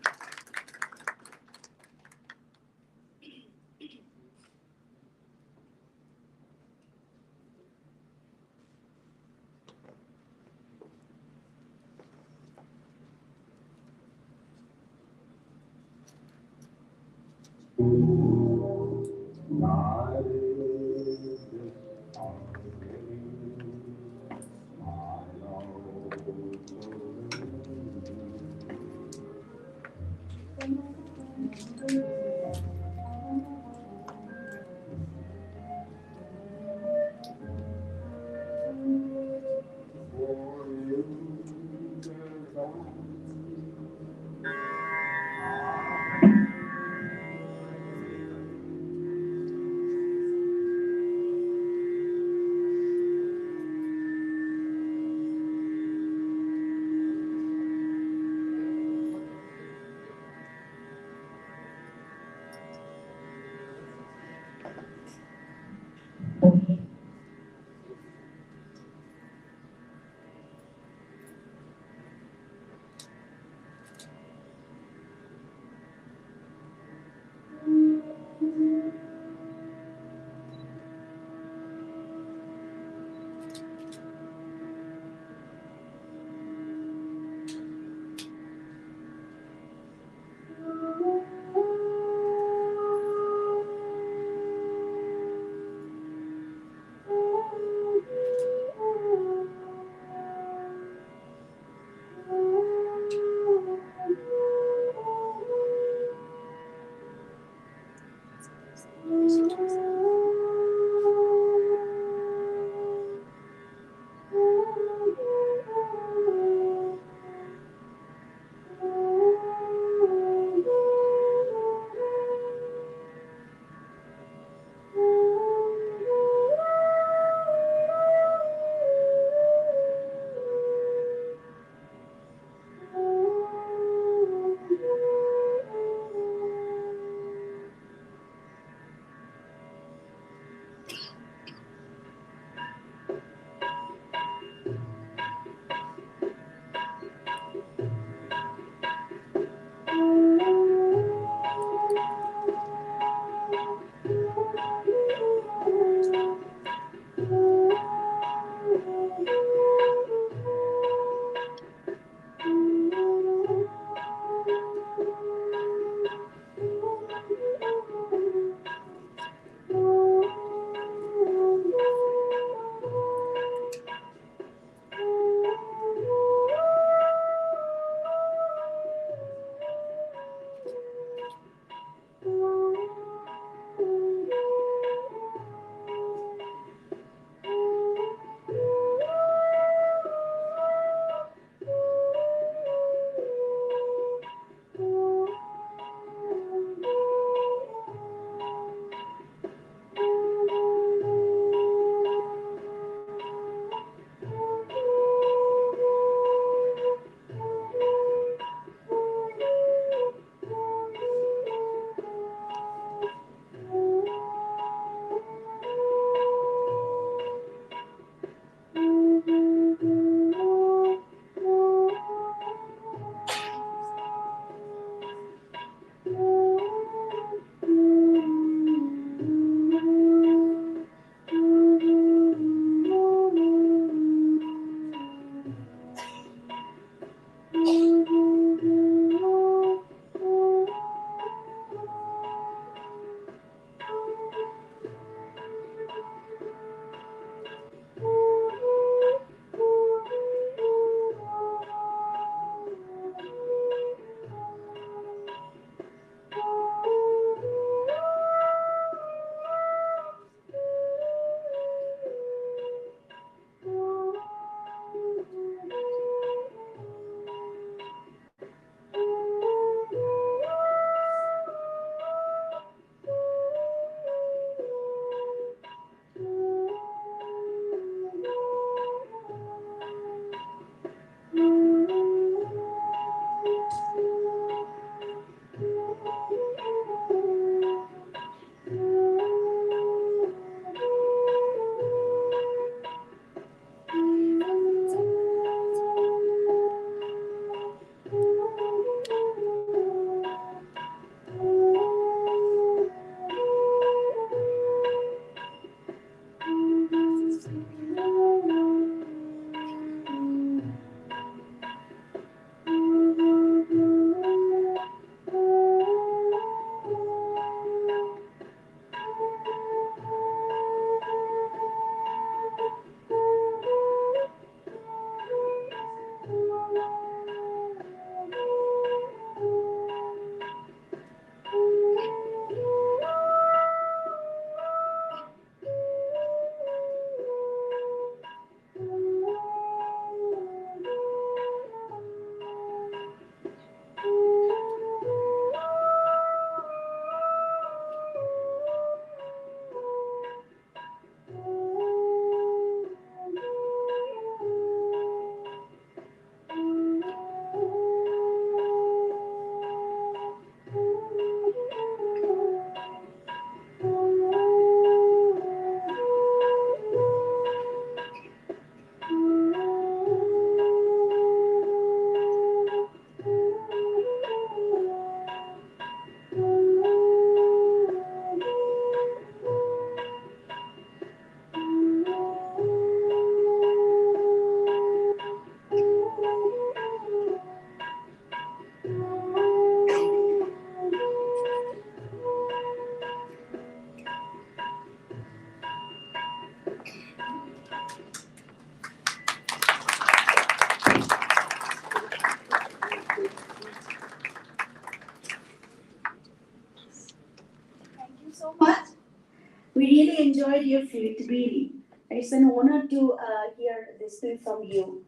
enjoyed your flute really. It's an honor to hear this flute from you.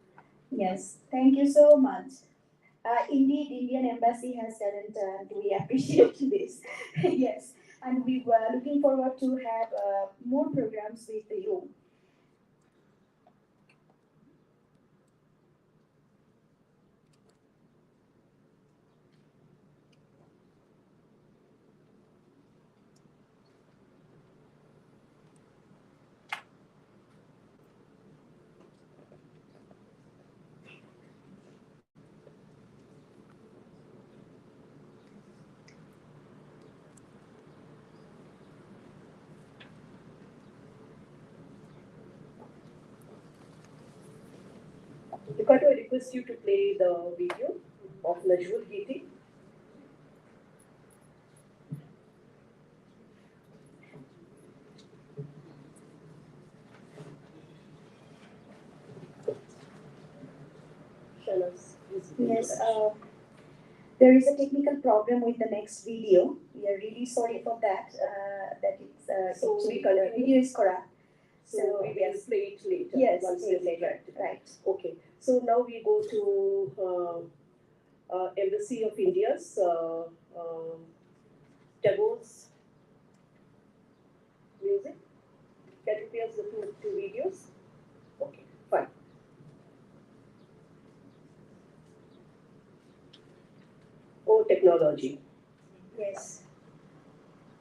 Yes, thank you so much. Indeed, Indian Embassy has talent and we appreciate this. Yes, and we were looking forward to have more programs with you. Dukato, I request you to play the video of Nazrul Giti. Shanas, please. Yes, there is a technical problem with the next video. We are really sorry for that. That it's So actually we the continue? video is correct. So we will play it later. Yes, once yes, we later. right. Okay. So now we go to Embassy of India's Tagore's music. Can you play us the two videos? Okay, fine. Oh, technology. Yes.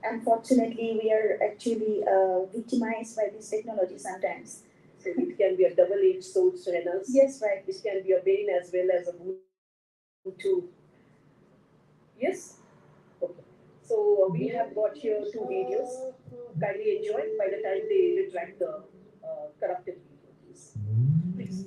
Unfortunately, we are actually victimized by this technology sometimes. So it can be a double-edged sword, Shanas. Yes, right. It can be a bane as well as a boon too. Yes? Okay. So we have got here two videos. Kindly enjoy by the time they retract the corrupted video, please. Please.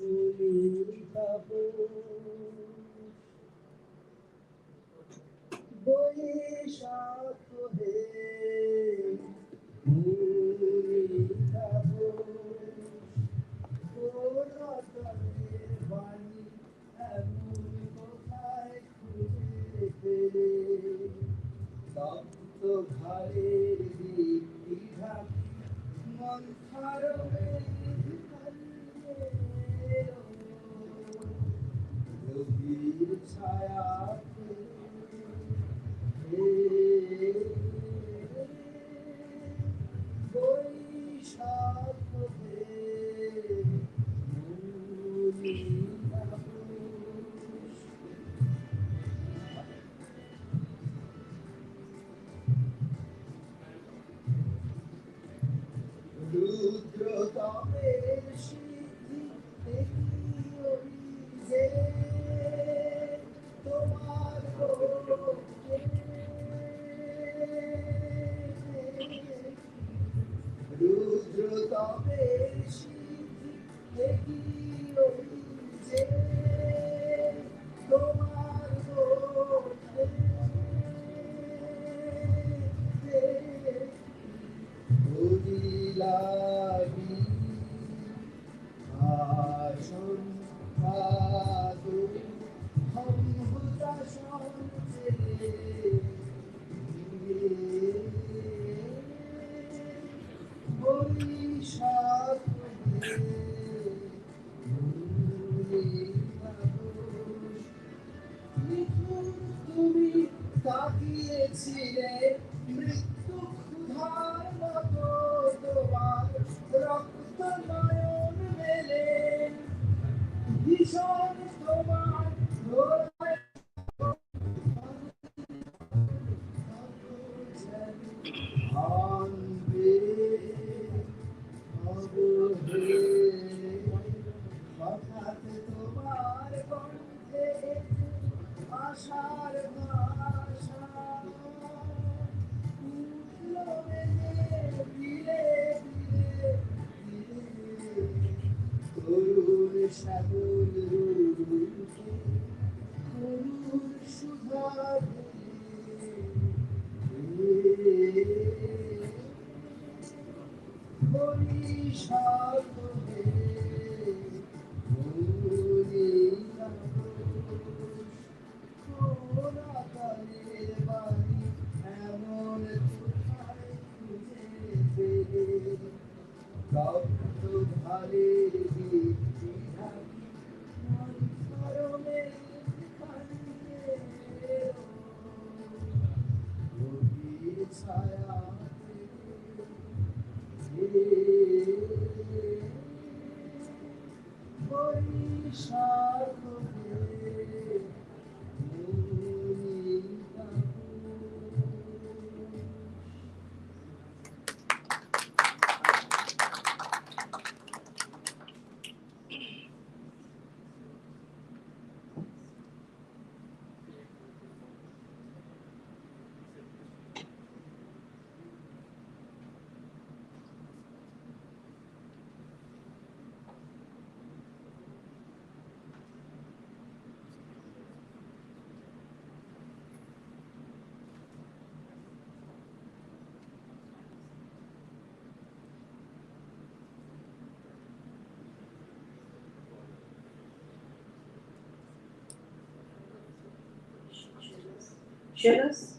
Shanas?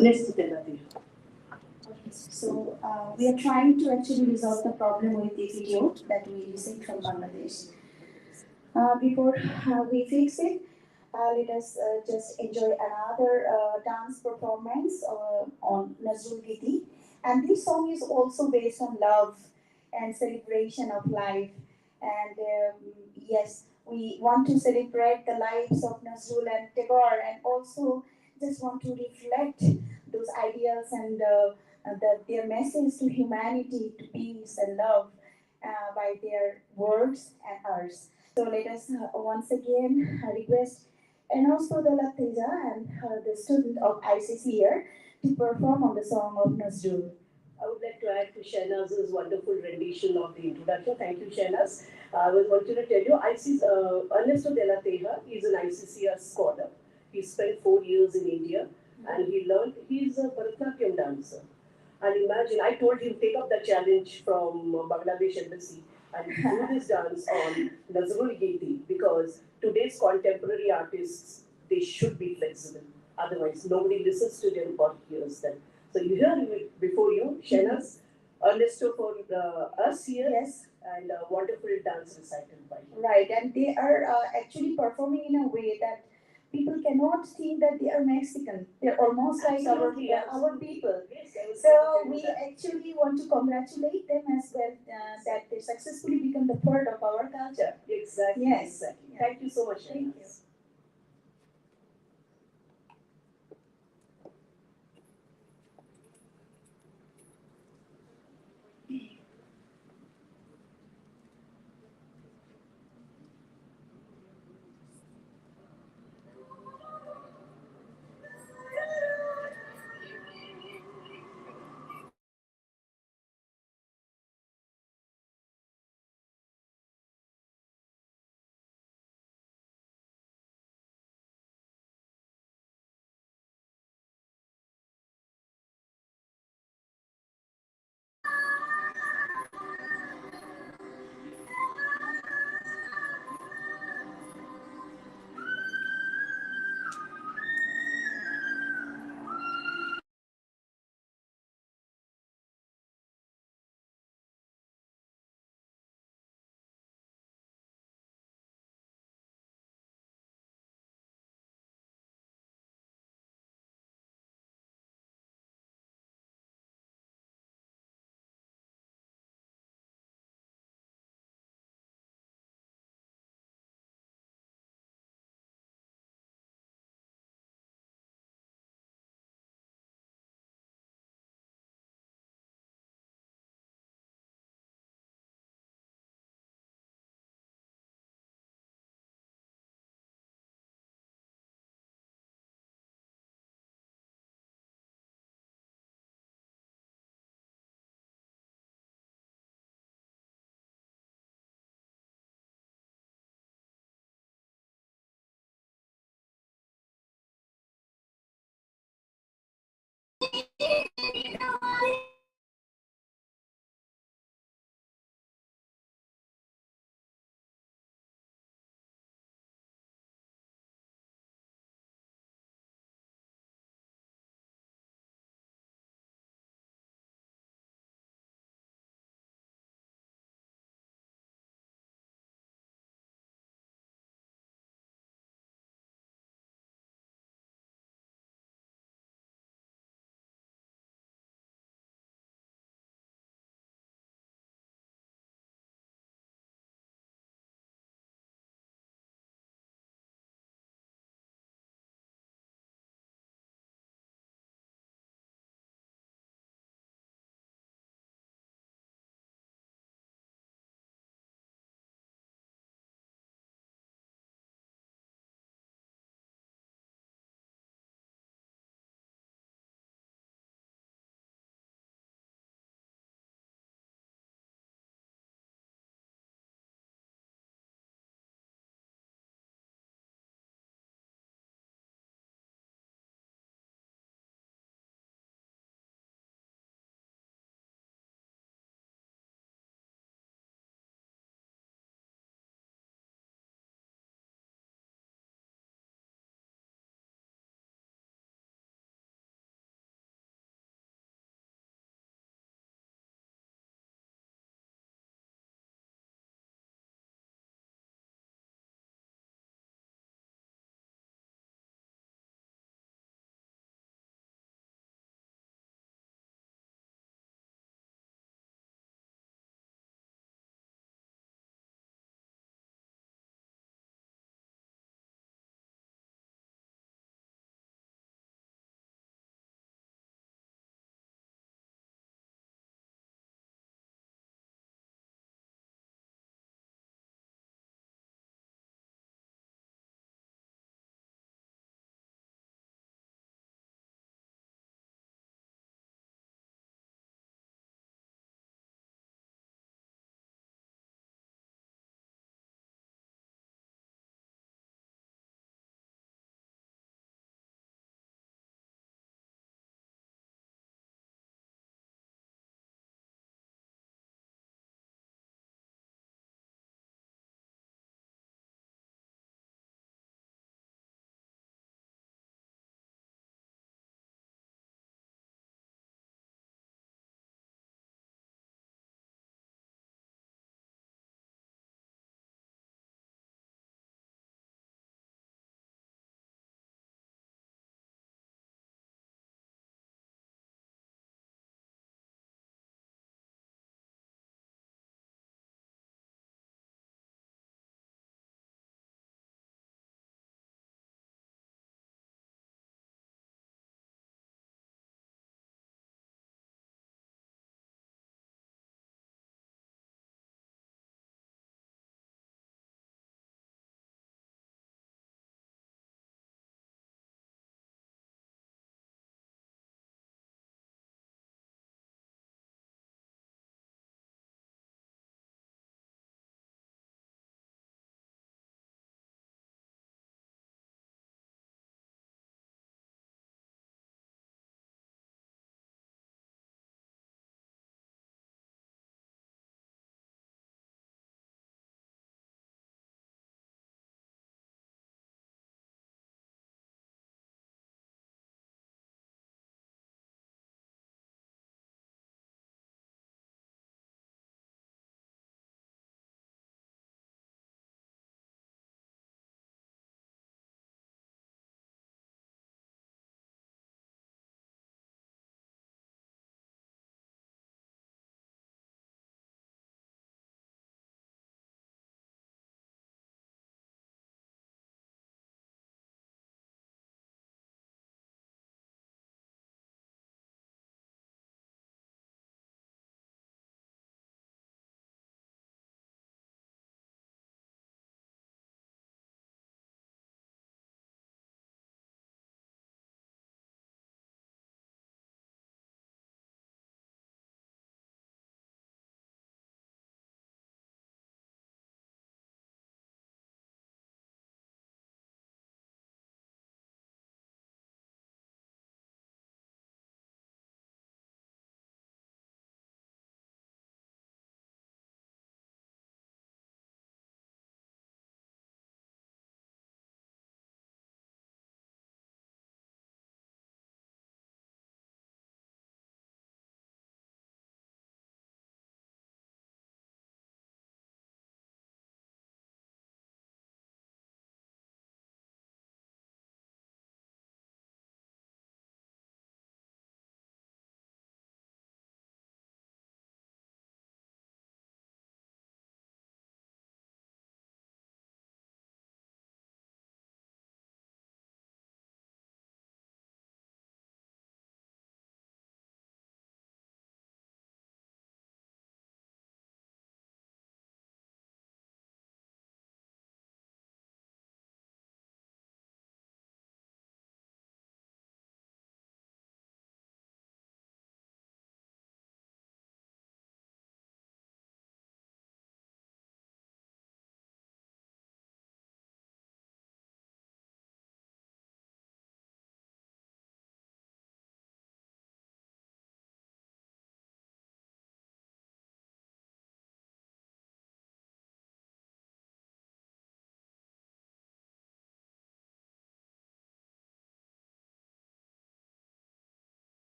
Next, Telati. So we are trying to actually resolve the problem with the video that we received from Bangladesh. Before we fix it, let us just enjoy another dance performance on Nazrul Giti. And this song is also based on love and celebration of life. And yes, we want to celebrate the lives of Nazrul and Tagore, and also just want to reflect those ideals and their message to humanity, to peace and love by their words and ours. So let us once again request and also the Latija and the student of ICC here to perform on the song of Nazrul. I would like to add to Shahnaz's wonderful rendition of the introduction. Thank you, Shahnaz. I was wanting to tell you, Ernesto de la Teja is an ICCR scholar. He spent 4 years in India and he's a Bharatanatyam dancer. And imagine, I told him, take up the challenge from Bangladesh Embassy and do this dance on Nazrul Giti, because today's contemporary artists, they should be flexible. Otherwise, nobody listens to them or hears them. So you hear it before you, Shahnaz, Ernesto for us here, Yes. and a wonderful dance recital by you. Right, and they are actually performing in a way that people cannot think that they are Mexican. They're almost like Absolutely, our absolutely. people. Yes, I was So going to we tell you that. actually want to congratulate them as well that they successfully become the part of our culture. Exactly, Yes. exactly. Thank you so much, Thank Shahnaz.